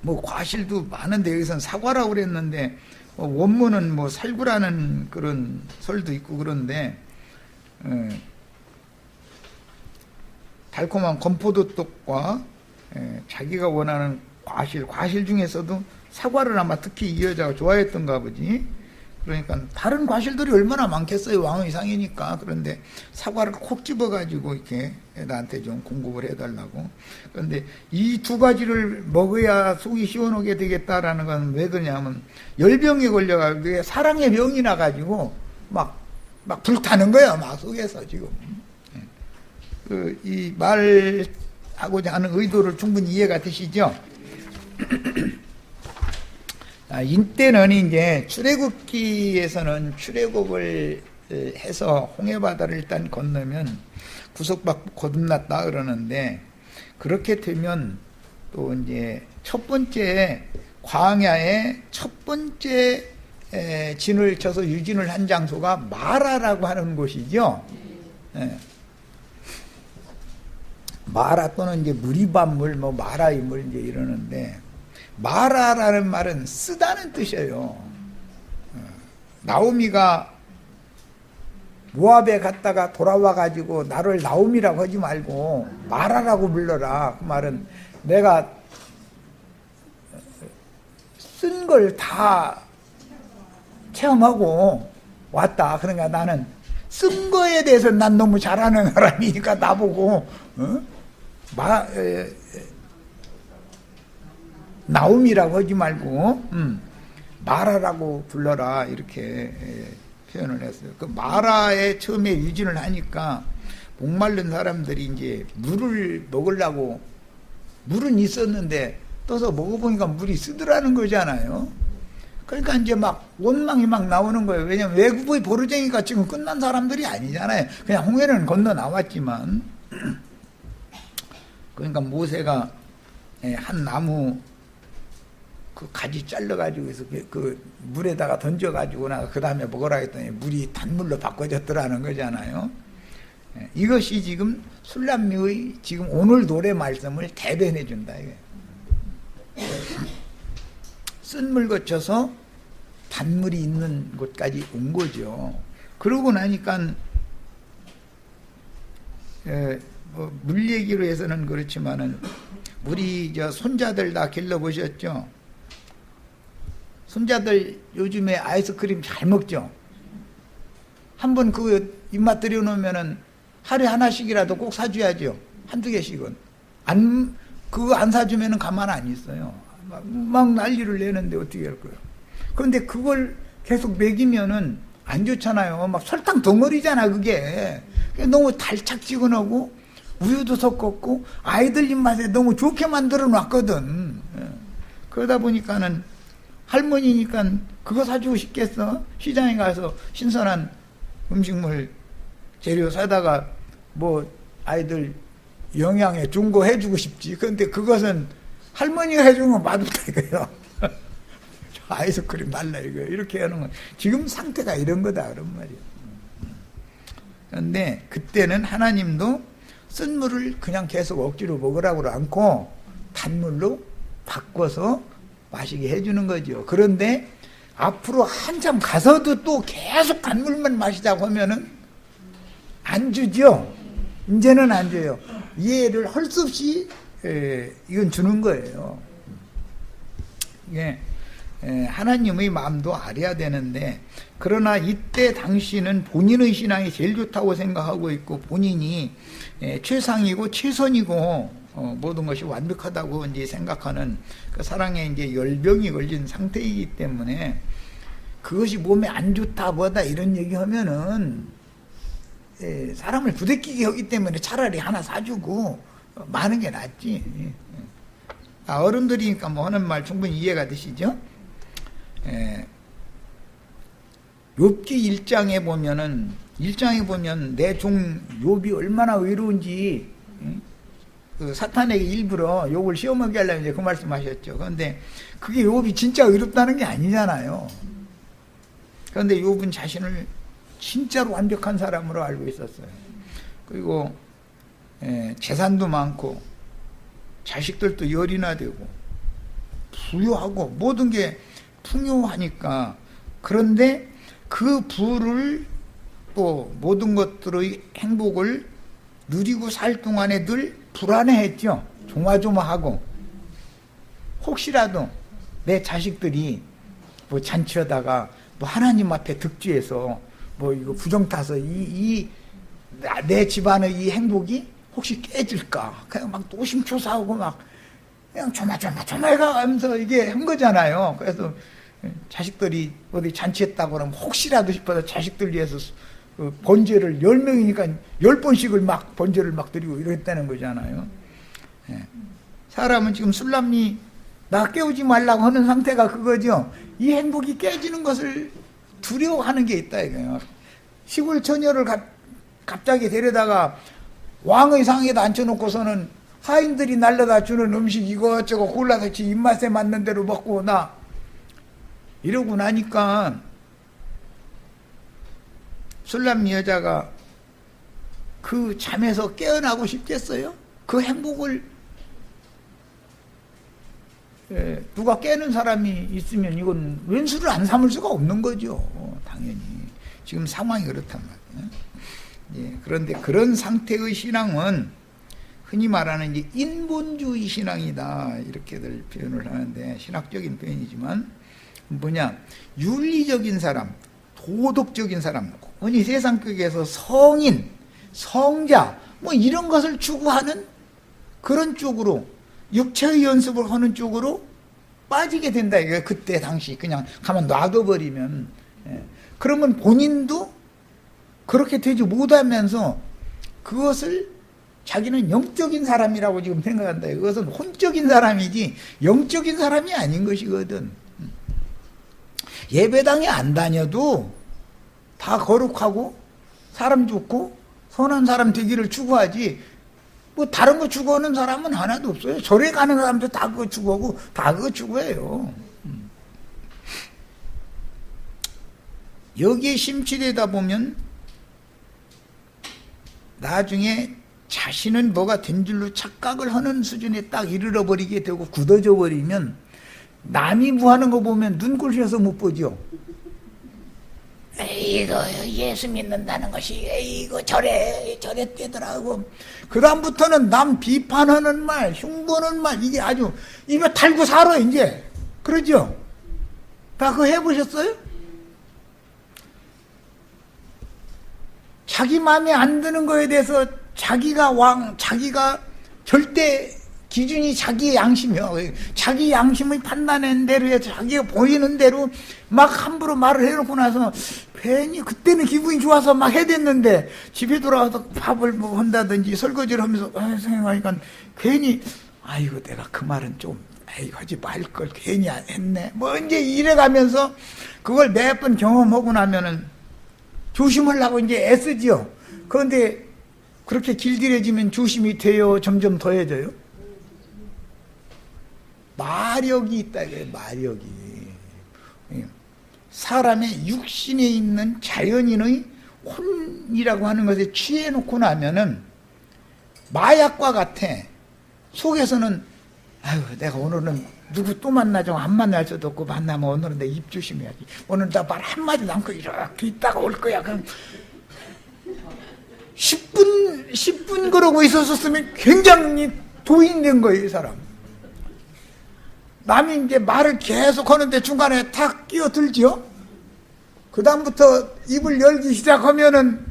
뭐 과실도 많은데 여기서는 사과라고 그랬는데 원문은 뭐 살구라는 그런 설도 있고 그런데 달콤한 건포도떡과 자기가 원하는 과실 중에서도 사과를 아마 특히 이 여자가 좋아했던가 보지. 그러니까 다른 과실들이 얼마나 많겠어요. 왕의 상이니까. 그런데 사과를 콕 집어가지고 이렇게 나한테 좀 공급을 해달라고. 그런데 이 두 가지를 먹어야 속이 시원하게 되겠다라는 건 왜 그러냐면 열병에 걸려가지고 사랑의 병이 나가지고 막 불타는 거야. 막 속에서 지금. 이 말하고자 하는 의도를 충분히 이해가 되시죠? 이때는 이제 출애굽기에서는 출애굽을 해서 홍해바다를 일단 건너면 구속받고 거듭났다 그러는데, 그렇게 되면 또 이제 첫 번째 광야의 첫 번째 진을 쳐서 유진을 한 장소가 마라라고 하는 곳이죠. 마라 또는 이제 무리반물, 뭐 마라의 물 이제 이러는데, 마라라는 말은 쓰다는 뜻이에요. 나오미가 모압에 갔다가 돌아와가지고 나를 나오미라고 하지 말고 마라라고 불러라. 그 말은 내가 쓴 걸 다 체험하고 왔다. 그러니까 나는 쓴 거에 대해서 난 너무 잘하는 사람이니까 나보고 나옴이라고 하지 말고 마라라고 불러라, 이렇게 표현을 했어요. 그 마라에 처음에 유진을 하니까 목마른 사람들이 이제 물을 먹으려고, 물은 있었는데 떠서 먹어보니까 물이 쓰더라는 거잖아요. 그러니까 이제 막 원망이 막 나오는 거예요. 왜냐면 외국의 보르쟁이가 지금 끝난 사람들이 아니잖아요. 그냥 홍해는 건너 나왔지만. 그러니까 모세가 한 나무 그 가지 잘라가지고 해서 그 물에다가 던져가지고 나 그 다음에 먹으라 했더니 물이 단물로 바꿔졌더라는 거잖아요. 이것이 지금 술람미의 지금 오늘 노래 말씀을 대변해 준다. 쓴 물 거쳐서 단물이 있는 곳까지 온 거죠. 그러고 나니까 물 얘기로 해서는 그렇지만은 우리 손자들 다 길러보셨죠? 손자들 요즘에 아이스크림 잘 먹죠? 한번 그 입맛 들여놓으면은 하루에 하나씩이라도 꼭 사줘야죠. 한두 개씩은. 그거 안 사주면은 가만 안 있어요. 막 난리를 내는데 어떻게 할 거예요? 그런데 그걸 계속 먹이면은 안 좋잖아요. 막 설탕 덩어리잖아, 그게. 너무 달착지근하고 우유도 섞었고 아이들 입맛에 너무 좋게 만들어 놨거든. 그러다 보니까는 할머니니까 그거 사주고 싶겠어? 시장에 가서 신선한 음식물 재료 사다가 뭐 아이들 영양에 좋은 거 해주고 싶지. 그런데 그것은 할머니가 해주는 건 맛없다 이거예요. 아이스크림 말라 이거예요. 이렇게 하는 건 지금 상태가 이런 거다 그런 말이에요. 그런데 그때는 하나님도 쓴 물을 그냥 계속 억지로 먹으라고 않고 단물로 바꿔서 마시게 해주는 거죠. 그런데 앞으로 한참 가서도 또 계속 단물만 마시자고 하면은 안 주죠. 이제는 안 줘요. 이해를 할 수 없이 이건 주는 거예요. 이게 하나님의 마음도 알아야 되는데, 그러나 이때 당시는 본인의 신앙이 제일 좋다고 생각하고 있고 본인이 최상이고 최선이고 모든 것이 완벽하다고 이제 생각하는 그 사랑에 이제 열병이 걸린 상태이기 때문에 그것이 몸에 안 좋다 뭐다 이런 얘기하면은 사람을 부대끼게 하기 때문에 차라리 하나 사주고 많은 게 낫지. 어른들이니까 뭐 하는 말 충분히 이해가 되시죠? 욥기 1장에 보면 내 종 욥이 얼마나 외로운지 그 사탄에게 일부러 욥을 시험하게 하려면 이제 그 말씀하셨죠. 그런데 그게 욥이 진짜 의롭다는 게 아니잖아요. 그런데 욥은 자신을 진짜로 완벽한 사람으로 알고 있었어요. 그리고 재산도 많고 자식들도 열이나 되고 부유하고 모든 게 풍요하니까, 그런데 그 부를 또 모든 것들의 행복을 누리고 살 동안에 늘 불안해했죠. 조마조마하고 혹시라도 내 자식들이 뭐 잔치하다가 뭐 하나님 앞에 득죄해서 뭐 이거 부정 타서 내 집안의 이 행복이 혹시 깨질까, 그냥 막 노심초사하고 막 그냥 조마조마하면서 이게 한 거잖아요. 그래서 자식들이 어디 잔치했다고 그러면 혹시라도 싶어서 자식들 위해서 번제를 10명이니까 10번씩을 막 번제를 막 드리고 이랬다는 거잖아요. 사람은 지금 술람이 나 깨우지 말라고 하는 상태가 그거죠. 이 행복이 깨지는 것을 두려워하는 게 있다 이거예요. 시골 처녀를 갑자기 데려다가 왕의 상에다 앉혀놓고서는 하인들이 날려다 주는 음식 이것저것 골라서 지 입맛에 맞는 대로 먹고 나 이러고 나니까 술람 여자가 그 잠에서 깨어나고 싶겠어요? 그 행복을 누가 깨는 사람이 있으면 이건 왼수를 안 삼을 수가 없는 거죠. 당연히 지금 상황이 그렇단 말이에요. 그런데 그런 상태의 신앙은 흔히 말하는 이제 인본주의 신앙이다 이렇게들 표현을 하는데, 신학적인 표현이지만 뭐냐, 윤리적인 사람, 도덕적인 사람, 흔히 세상극에서 성인, 성자 뭐 이런 것을 추구하는 그런 쪽으로, 육체의 연습을 하는 쪽으로 빠지게 된다 이거예요. 그때 당시 그냥 가만 놔둬버리면. 그러면 본인도 그렇게 되지 못하면서 그것을 자기는 영적인 사람이라고 지금 생각한다. 그것은 혼적인 사람이지 영적인 사람이 아닌 것이거든. 예배당에 안 다녀도 다 거룩하고 사람 좋고 선한 사람 되기를 추구하지, 뭐 다른 거 추구하는 사람은 하나도 없어요. 절에 가는 사람도 다 그거 추구하고 다 그거 추구해요. 여기에 심취되다 보면 나중에 자신은 뭐가 된 줄로 착각을 하는 수준에 딱 이르러 버리게 되고 굳어져 버리면 남이 뭐 하는 거 보면 눈꼴셔서 못 보죠. 이거 예수 믿는다는 것이 이거 절에 되더라고. 그 다음부터는 남 비판하는 말, 흉보는 말, 이게 아주 입에 달고 살아 이제. 그러죠? 다 그거 해보셨어요? 자기 마음에 안 드는 거에 대해서 자기가 절대 기준이 자기의 양심이요. 자기 양심의 판단하는 대로 해서 자기가 보이는 대로 막 함부로 말을 해놓고 나서 괜히 그때는 기분이 좋아서 막 해댔는데 집에 돌아와서 밥을 뭐 한다든지 설거지를 하면서 생각하니까 괜히 아이고 내가 그 말은 좀 하지 말걸 괜히 했네. 뭐 이제 이래가면서 그걸 몇 번 경험하고 나면은 조심하려고 이제 애쓰지요. 그런데 그렇게 길들여지면 조심이 돼요? 점점 더해져요? 마력이 있다 이거예요. 마력이. 사람의 육신에 있는 자연인의 혼이라고 하는 것에 취해놓고 나면은 마약과 같아. 속에서는 아유 내가 오늘은 누구 또 만나죠. 안 만날 수도 없고 만나면 오늘은 내 입 조심해야지. 오늘 나 말 한마디도 않고 이렇게 있다가 올 거야. 그럼 10분 그러고 있었으면 굉장히 도인된 거예요, 이 사람. 남이 이제 말을 계속 하는데 중간에 탁 끼어들죠? 그 다음부터 입을 열기 시작하면은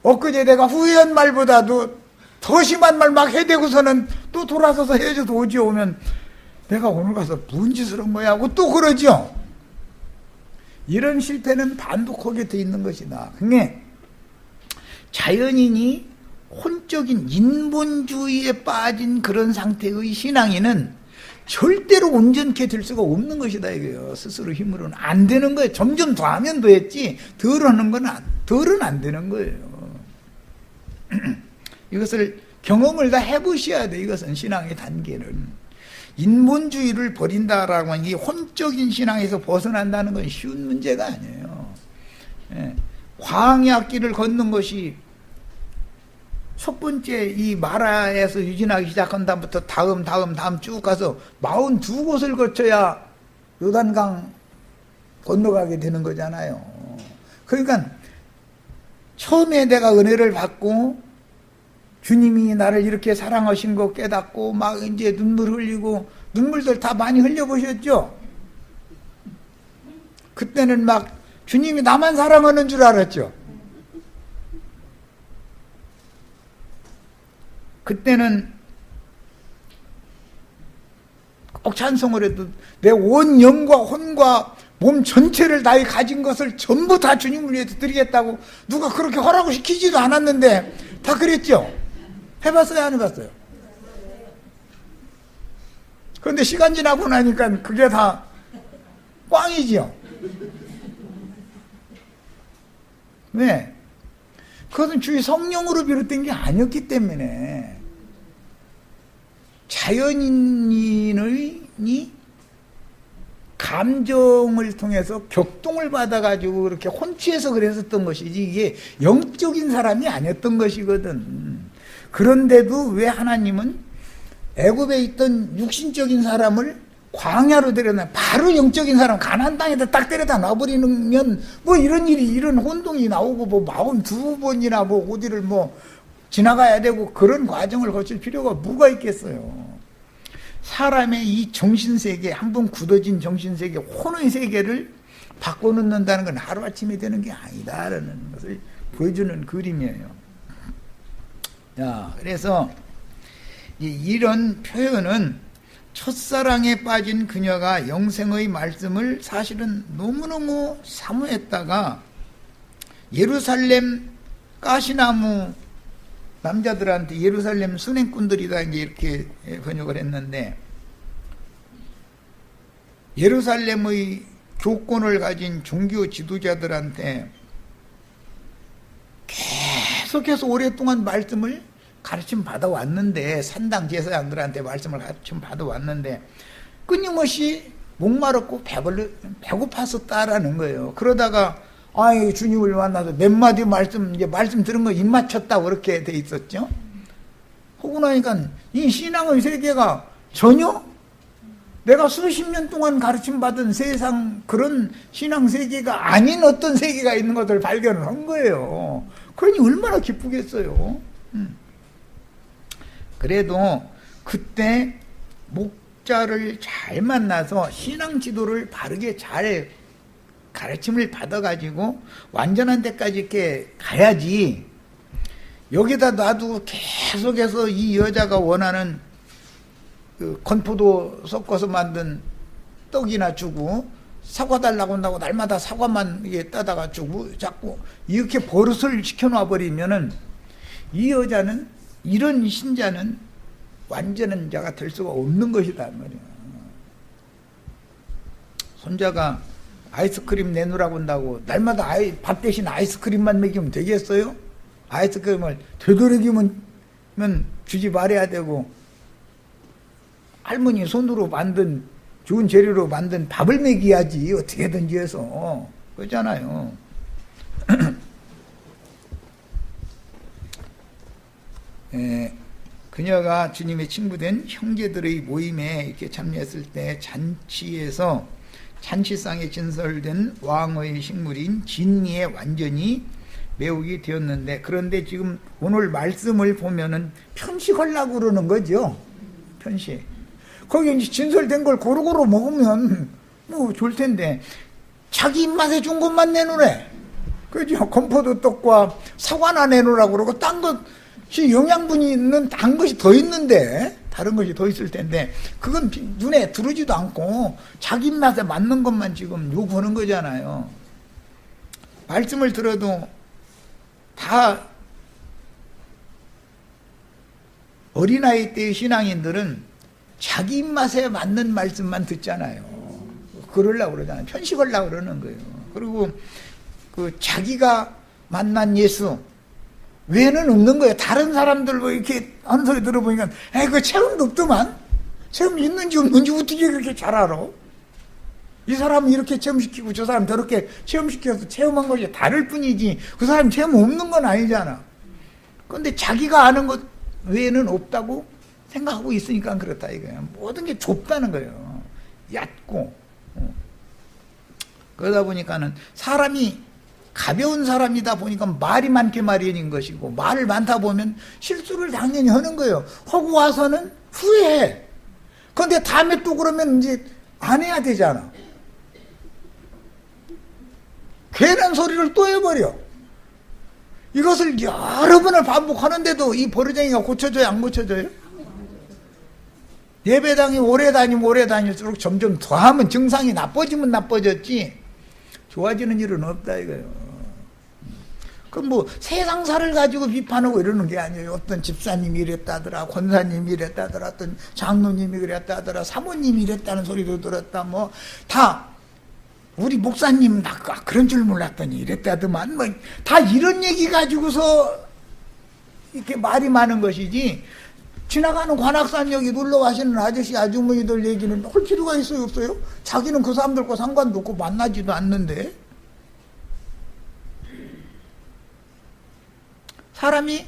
엊그제 내가 후회한 말보다도 더 심한 말 막 해대고서는 또 돌아서서 헤어져서 오지 오면 내가 오늘 가서 무슨 짓을 한 거야 하고 또 그러죠? 이런 실패는 반복하게 돼 있는 것이다. 그게 자연인이 혼적인 인본주의에 빠진 그런 상태의 신앙인은 절대로 온전케 될 수가 없는 것이다 이거예요. 스스로 힘으로는 안 되는 거예요. 점점 더 하면 되겠지 덜 하는 건 덜은 안 되는 거예요. 이것을 경험을 다 해보셔야 돼. 이것은 신앙의 단계는. 인본주의를 버린다라고 하는 게 혼적인 신앙에서 벗어난다는 건 쉬운 문제가 아니에요. 예. 광야길을 걷는 것이 첫 번째 이 마라에서 유진하기 시작한 다음부터 다음 쭉 가서 42곳을 거쳐야 요단강 건너가게 되는 거잖아요. 그러니까 처음에 내가 은혜를 받고 주님이 나를 이렇게 사랑하신 거 깨닫고 막 이제 눈물 흘리고, 눈물들 다 많이 흘려보셨죠? 그때는 막 주님이 나만 사랑하는 줄 알았죠? 그때는 꼭 찬송을 해도 내 온 영과 혼과 몸 전체를 다해 가진 것을 전부 다 주님을 위해서 드리겠다고 누가 그렇게 하라고 시키지도 않았는데 다 그랬죠? 해봤어요? 안 해봤어요? 그런데 시간 지나고 나니까 그게 다 꽝이지요? 왜? 그것은 주의 성령으로 비롯된 게 아니었기 때문에 자연인의 감정을 통해서 격동을 받아가지고 그렇게 혼취해서 그랬었던 것이지 이게 영적인 사람이 아니었던 것이거든. 그런데도 왜 하나님은 애굽에 있던 육신적인 사람을 광야로 데려다 바로 영적인 사람 가나안 땅에다 딱 데려다 놔버리면 뭐 이런 일이 이런 혼동이 나오고 뭐 42번이나 뭐 어디를 뭐 지나가야 되고 그런 과정을 거칠 필요가 뭐가 있겠어요. 사람의 이 정신세계, 한번 굳어진 정신세계, 혼의 세계를 바꿔놓는다는 건 하루아침에 되는 게 아니다라는 것을 보여주는 그림이에요. 자, 그래서 이런 표현은 첫사랑에 빠진 그녀가 영생의 말씀을 사실은 너무너무 사모했다가 예루살렘 가시나무 남자들한테 예루살렘 순행꾼들이다 이제 이렇게 번역을 했는데, 예루살렘의 교권을 가진 종교 지도자들한테 계속해서 오랫동안 말씀을 가르침 받아왔는데, 산당 제사장들한테 말씀을 가르침 받아왔는데 끊임없이 목마르고 배고팠었다라는 거예요. 그러다가 아이 주님을 만나서 몇 마디 말씀 들은 거 입 맞췄다고 그렇게 돼 있었죠. 하고 나니까 이 신앙의 세계가 전혀 내가 수십 년 동안 가르침 받은 세상 그런 신앙 세계가 아닌 어떤 세계가 있는 것을 발견을 한 거예요. 그러니 얼마나 기쁘겠어요. 그래도 그때 목자를 잘 만나서 신앙 지도를 바르게 잘 가르침을 받아가지고 완전한 데까지 이렇게 가야지, 여기다 놔두고 계속해서 이 여자가 원하는 그 건포도 섞어서 만든 떡이나 주고 사과 달라고 한다고 날마다 사과만 이게 따다가 주고 자꾸 이렇게 버릇을 시켜놔 버리면은 이 여자는, 이런 신자는 완전한 자가 될 수가 없는 것이다 말이야. 손자가 아이스크림 내놓으라고 한다고 날마다 밥 대신 아이스크림만 먹이면 되겠어요? 아이스크림을 되도록이면 주지 말아야 되고, 할머니 손으로 만든 좋은 재료로 만든 밥을 먹여야지 어떻게든지 해서. 그렇잖아요. 그녀가 주님의 친구된 형제들의 모임에 이렇게 참여했을 때 잔치에서 잔치상에 진설된 왕의 식물인 진리에 완전히 매우게 되었는데, 그런데 지금 오늘 말씀을 보면은 편식하려고 그러는 거죠. 편식. 거기 이제 진설된 걸 고루고루 먹으면 뭐 좋을 텐데 자기 입맛에 준 것만 내놓으래. 그죠? 건포도 떡과 사과나 내놓으라고 그러고 딴 것이 영양분이 있는 단 것이 더 있는데, 다른 것이 더 있을 텐데 그건 눈에 들어오지도 않고 자기 입맛에 맞는 것만 지금 요구하는 거잖아요. 말씀을 들어도 다 어린아이 때의 신앙인들은 자기 입맛에 맞는 말씀만 듣잖아요. 그러려고 그러잖아요. 편식하려고 그러는 거예요. 그리고 그 자기가 만난 예수, 외는 없는 거예요. 다른 사람들 뭐 이렇게 하는 소리 들어보니까, 그 체험도 없더만. 체험 있는지 없는지 어떻게 그렇게 잘 알아? 이 사람은 이렇게 체험시키고 저 사람 저렇게 체험시켜서 체험한 것이 다를 뿐이지 그 사람 체험 없는 건 아니잖아. 그런데 자기가 아는 것 외에는 없다고 생각하고 있으니까 그렇다 이거예요. 모든 게 좁다는 거예요. 얕고. 그러다 보니까는 사람이 가벼운 사람이다 보니까 말이 많게 마련인 것이고 말을 많다 보면 실수를 당연히 하는 거예요. 하고 와서는 후회해. 그런데 다음에 또 그러면 이제 안 해야 되잖아. 괜한 소리를 또 해버려. 이것을 여러 번을 반복하는데도 이 버르장이가 고쳐져요? 안 고쳐져요? 예배당이 오래 다닐수록 점점 더하면 증상이 나빠지면 나빠졌지 좋아지는 일은 없다 이거예요. 그럼 뭐 세상사를 가지고 비판하고 이러는 게 아니에요. 어떤 집사님이 이랬다더라, 권사님이 이랬다더라, 어떤 장로님이 그랬다더라, 사모님이 이랬다는 소리도 들었다. 뭐 다 우리 목사님 나 그런 줄 몰랐더니 이랬다더만 뭐 다 이런 얘기 가지고서 이렇게 말이 많은 것이지 지나가는 관악산역에 놀러 가시는 아저씨 아주머니들 얘기는 할 필요가 있어요 없어요? 자기는 그 사람들과 상관도 없고 만나지도 않는데. 사람이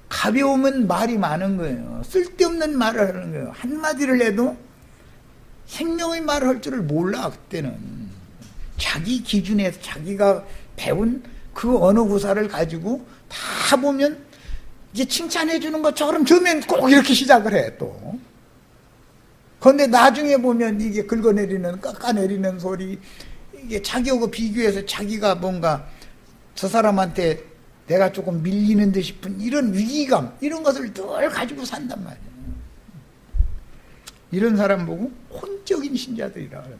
가벼우면 말이 많은 거예요. 쓸데없는 말을 하는 거예요. 한마디를 해도 생명의 말을 할 줄을 몰라 그때는. 자기 기준에서 자기가 배운 그 언어 구사를 가지고 다 보면 이제 칭찬해 주는 것처럼 처음엔 꼭 이렇게 시작을 해 또. 그런데 나중에 보면 이게 긁어내리는 깎아내리는 소리 이게 자기하고 비교해서 자기가 뭔가 저 사람한테 내가 조금 밀리는 듯 싶은 이런 위기감 이런 것을 늘 가지고 산단 말이에요. 이런 사람 보고 혼적인 신자들이라 그래요.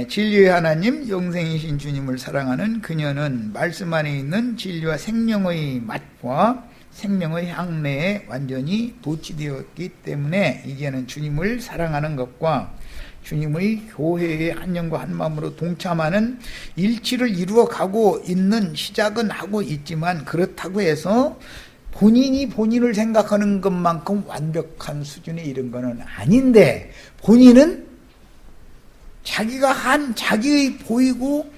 진리의 하나님 영생이신 주님을 사랑하는 그녀는 말씀 안에 있는 진리와 생명의 맛과 생명의 향내에 완전히 도취되었기 때문에 이제는 주님을 사랑하는 것과 주님의 교회의 한 영과 한 마음으로 동참하는 일치를 이루어가고 있는 시작은 하고 있지만 그렇다고 해서 본인이 본인을 생각하는 것만큼 완벽한 수준에 이른 것은 아닌데 본인은 자기가 한 자기의 보이고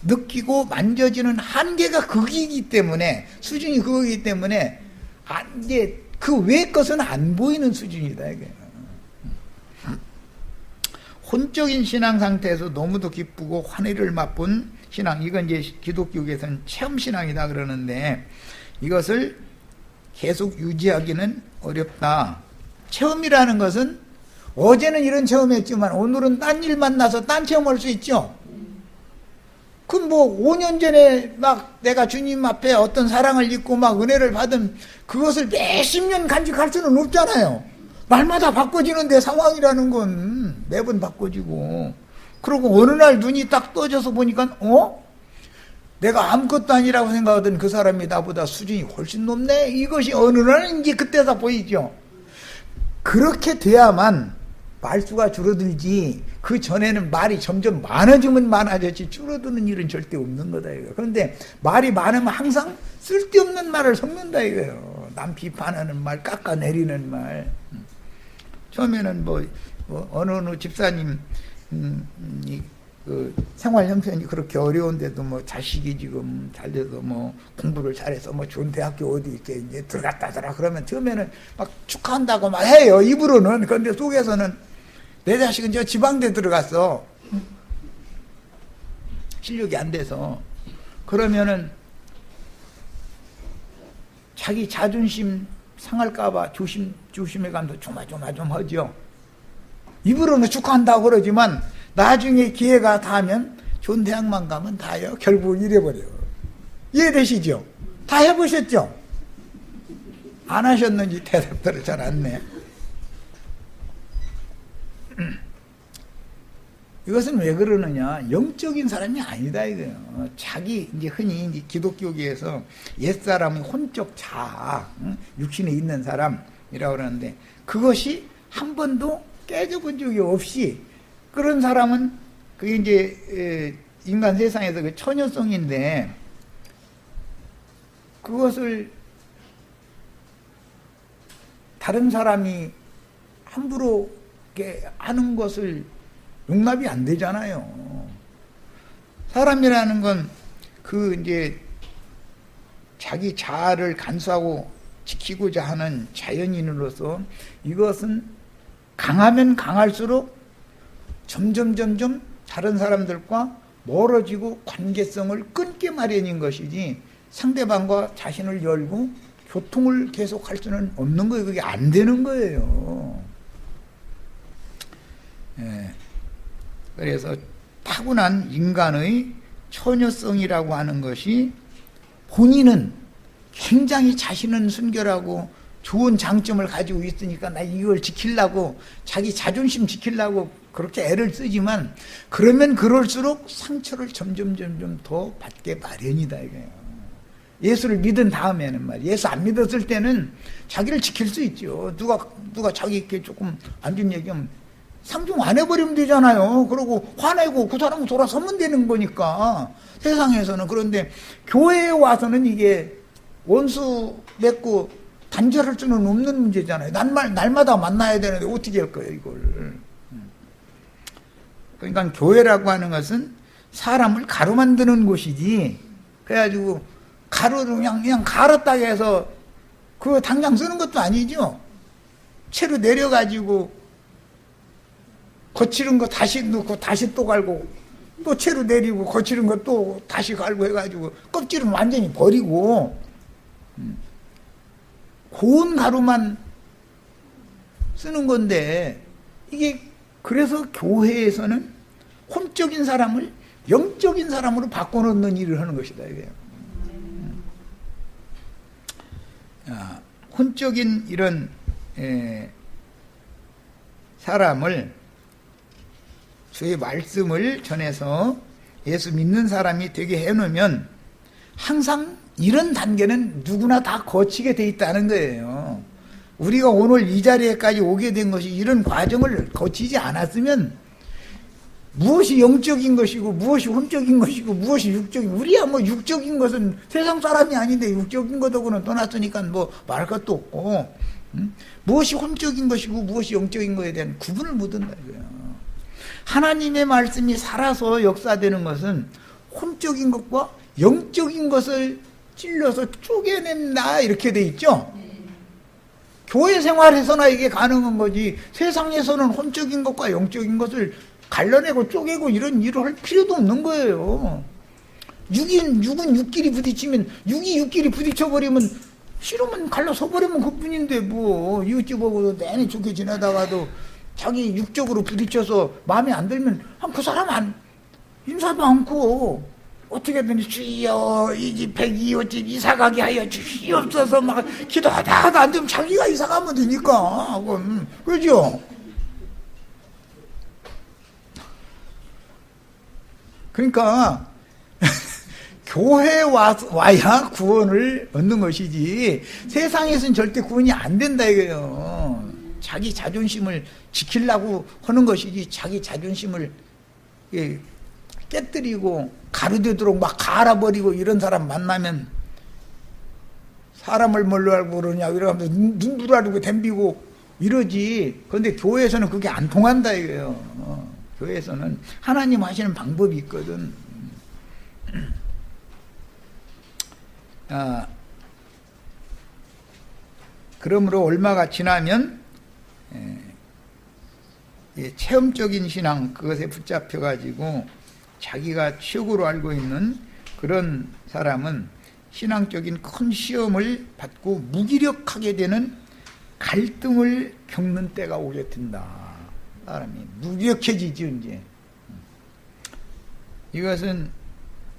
느끼고 만져지는 한계가 거기이기 때문에 수준이 그거이기 때문에 이제 그 외의 것은 안 보이는 수준이다 이게. 혼적인 신앙 상태에서 너무도 기쁘고 환희를 맛본 신앙 이건 이제 기독교계에서는 체험신앙이다 그러는데 이것을 계속 유지하기는 어렵다. 체험이라는 것은 어제는 이런 체험했지만 오늘은 딴 일 만나서 딴 체험할 수 있죠. 그럼 뭐 5년 전에 막 내가 주님 앞에 어떤 사랑을 입고 막 은혜를 받은 그것을 몇십 년 간직할 수는 없잖아요. 말마다 바꿔지는데 상황이라는 건 매번 바꿔지고 그러고 어느 날 눈이 딱 떠져서 보니까 내가 아무것도 아니라고 생각하던 그 사람이 나보다 수준이 훨씬 높네. 이것이 어느 날 이제 그때다 보이죠. 그렇게 돼야만 말수가 줄어들지 그 전에는 말이 점점 많아지면 많아졌지 줄어드는 일은 절대 없는 거다 이거. 그런데 말이 많으면 항상 쓸데없는 말을 섞는다 이거예요. 남 비판하는 말, 깎아내리는 말. 처음에는 어느 집사님 그 생활 형편이 그렇게 어려운데도 뭐 자식이 지금 잘 돼서 뭐 공부를 잘해서 뭐 좋은 대학교 어디 이렇게 이제 들어갔다더라 그러면 처음에는 막 축하한다고 막 해요 입으로는. 그런데 속에서는 내 자식은 저 지방대 들어갔어 실력이 안 돼서. 그러면은 자기 자존심 상할까봐 조심해가면서 조마조마 하죠. 입으로는 축하한다고 그러지만 나중에 기회가 닿으면 좋은 대학만 가면 다요. 결국 이래버려요. 이해되시죠? 다 해보셨죠? 안 하셨는지 대답들을 잘 안 내. 이것은 왜 그러느냐? 영적인 사람이 아니다 이거예요. 자기 이제 흔히 이제 기독교계에서 옛사람의 혼적 자아, 육신에 있는 사람이라고 그러는데 그것이 한 번도 깨져본 적이 없이 그런 사람은 그게 이제 인간 세상에서 그 처녀성인데 그것을 다른 사람이 함부로 하는 것을 용납이 안 되잖아요. 사람이라는 건 그 이제 자기 자아를 간수하고 지키고자 하는 자연인으로서 이것은 강하면 강할수록 점점 다른 사람들과 멀어지고 관계성을 끊게 마련인 것이지 상대방과 자신을 열고 교통을 계속 할 수는 없는 거예요. 그게 안 되는 거예요. 예. 그래서 타고난 인간의 처녀성이라고 하는 것이 본인은 굉장히 자신은 순결하고 좋은 장점을 가지고 있으니까 나 이걸 지키려고 자기 자존심 지키려고 그렇게 애를 쓰지만 그러면 그럴수록 상처를 점점 더 받게 마련이다 이거예요. 예수를 믿은 다음에는 말이에요. 예수 안 믿었을 때는 자기를 지킬 수 있죠. 누가 자기께 조금 안 좋은 얘기하면 상종 안 해버리면 되잖아요. 그러고 화내고 그 사람은 돌아서면 되는 거니까 세상에서는. 그런데 교회에 와서는 이게 원수 맺고 단절할 수는 없는 문제잖아요. 날마다 만나야 되는데 어떻게 할 거예요 이걸. 그러니까 교회라고 하는 것은 사람을 가루 만드는 곳이지, 그래가지고 가루를 그냥 갈았다고 해서 그거 당장 쓰는 것도 아니죠. 채로 내려가지고 거칠은 거 다시 넣고 다시 또 갈고 또 채로 내리고 거칠은 거 또 다시 갈고 해가지고 껍질은 완전히 버리고 고운 가루만 쓰는 건데, 이게 그래서 교회에서는 혼적인 사람을 영적인 사람으로 바꿔놓는 일을 하는 것이다 이게. 혼적인 이런 사람을 주의 말씀을 전해서 예수 믿는 사람이 되게 해놓으면 항상 이런 단계는 누구나 다 거치게 돼 있다는 거예요. 우리가 오늘 이 자리에까지 오게 된 것이 이런 과정을 거치지 않았으면 무엇이 영적인 것이고 무엇이 혼적인 것이고 무엇이 육적인, 우리야 뭐 육적인 것은 세상 사람이 아닌데 육적인 것하고는 떠났으니까 뭐 말할 것도 없고, 무엇이 혼적인 것이고 무엇이 영적인 것에 대한 구분을 못한다 이거예요. 하나님의 말씀이 살아서 역사되는 것은 혼적인 것과 영적인 것을 찔러서 쪼개낸다 이렇게 돼 있죠. 교회 생활에서나 이게 가능한 거지, 세상에서는 혼적인 것과 영적인 것을 갈라내고 쪼개고 이런 일을 할 필요도 없는 거예요. 육은 육끼리 부딪히면 육이 육끼리 부딪혀버리면 싫으면 갈라서 버리면 그뿐인데 뭐 이웃집하고도 내내 좋게 지내다가도 자기 육적으로 부딪혀서 마음에 안 들면 그 사람 인사도 않고 어떻게든지 주여 이 집 102호집 이사가게 하여 주시옵소서 막 기도하다가 안 되면 자기가 이사가면 되니까. 그죠? 그러니까 교회에 와야 구원을 얻는 것이지 세상에서는 절대 구원이 안 된다 이거예요. 자기 자존심을 지키려고 하는 것이지 자기 자존심을 깨뜨리고 가루되도록 막 갈아버리고 이런 사람 만나면 사람을 뭘로 알고 그러냐 이러면서 눈 부라리고 덤비고 이러지. 그런데 교회에서는 그게 안 통한다 이거예요. 교회에서는 하나님 하시는 방법이 있거든. 그러므로 얼마가 지나면 체험적인 신앙 그것에 붙잡혀 가지고 자기가 최고로 알고 있는 그런 사람은 신앙적인 큰 시험을 받고 무기력하게 되는 갈등을 겪는 때가 오게 된다. 사람이 무기력해지죠 이제. 이것은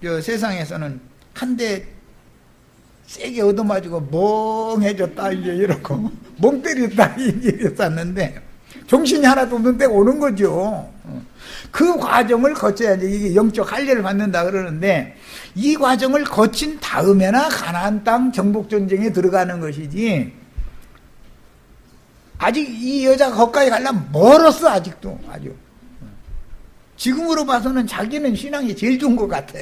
세상에서는 한 대 세게 얻어맞고 멍해졌다 이제 이러고 멍 때렸다 이제 이랬었는데 정신이 하나도 없는 때가 오는 거죠. 그 과정을 거쳐야지 이게 영적 할례를 받는다 그러는데, 이 과정을 거친 다음에나 가나안 땅 정복 전쟁에 들어가는 것이지, 아직 이 여자가 거기까지 가려면 멀었어 아직도. 아주 지금으로 봐서는 자기는 신앙이 제일 좋은 것 같아.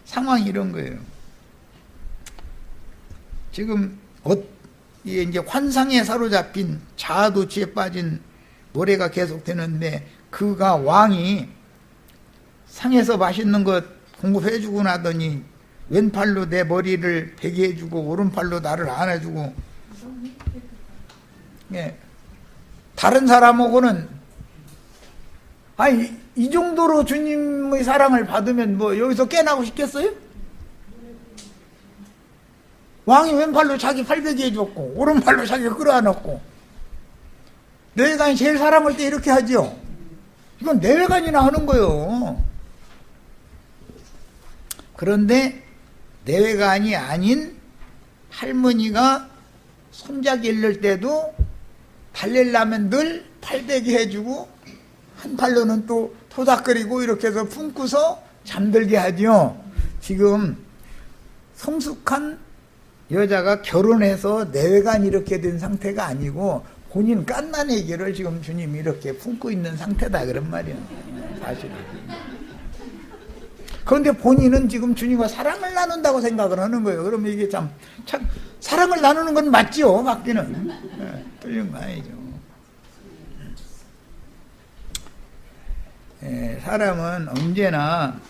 상황이 이런 거예요. 지금 이제 환상에 사로잡힌 자아도취에 빠진 노래가 계속되는데, 그가 왕이 상에서 맛있는 것 공급해주고 나더니 왼팔로 내 머리를 베게 해주고 오른팔로 나를 안아주고, 예. 다른 사람하고는 아니 이 정도로 주님의 사랑을 받으면 뭐 여기서 깨나고 싶겠어요? 왕이 왼팔로 자기 팔베개 해줬고 오른팔로 자기 끌어안았고, 내외관이 제일 사랑할 때 이렇게 하죠. 이건 내외관이나 하는 거예요. 그런데 내외관이 아닌 할머니가 손자기 일를 때도 달래려면 늘 팔베개 해주고 한 팔로는 또 토닥거리고 이렇게 해서 품고서 잠들게 하죠. 지금 성숙한 여자가 결혼해서 내외관이 이렇게 된 상태가 아니고 본인 갓난애기를 지금 주님이 이렇게 품고 있는 상태다 그런 말이에요. 사실은. 그런데 본인은 지금 주님과 사랑을 나눈다고 생각을 하는 거예요. 그러면 이게 참 사랑을 나누는 건 맞죠, 맞기는. 네, 틀린 거 아니죠. 사람은 언제나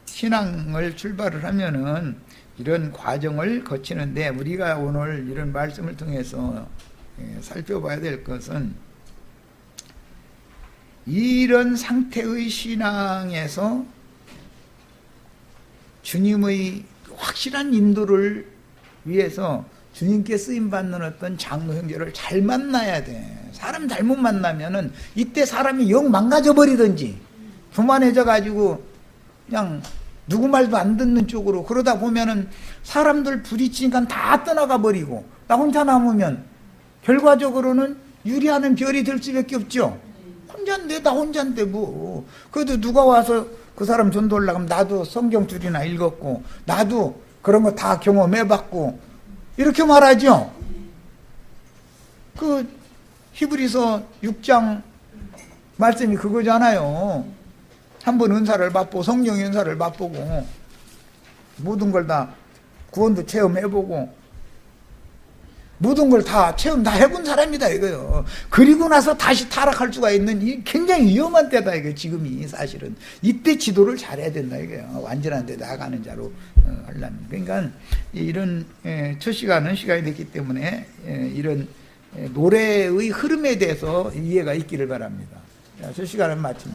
신앙을 출발을 하면은 이런 과정을 거치는데, 우리가 오늘 이런 말씀을 통해서 살펴봐야 될 것은, 이런 상태의 신앙에서 주님의 확실한 인도를 위해서 주님께 쓰임받는 어떤 장로 형제를 잘 만나야 돼. 사람 잘못 만나면은 이때 사람이 영 망가져 버리든지 교만해져 가지고 그냥 누구 말도 안 듣는 쪽으로, 그러다 보면은 사람들 부딪히니까 다 떠나가 버리고 나 혼자 남으면 결과적으로는 유리하는 별이 될 수밖에 없죠. 혼자인데, 나 혼자인데 뭐. 그래도 누가 와서 그 사람 전도하려고 하면 나도 성경 줄이나 읽었고 나도 그런 거 다 경험해봤고 이렇게 말하죠. 그 히브리서 6장 말씀이 그거잖아요. 한번 은사를 맛보고, 성령의 은사를 맛보고 모든 걸 다 구원도 체험해보고 모든 걸 다 체험 다 해본 사람이다 이거요. 그리고 나서 다시 타락할 수가 있는 이 굉장히 위험한 때다 이거. 지금이 사실은 이때 지도를 잘해야 된다 이거요. 완전한 데 나가는 자로 하려면. 그러니까 이런 첫 시간은 시간이 됐기 때문에 이런 노래의 흐름에 대해서 이해가 있기를 바랍니다. 자, 첫 시간은 마칩니다.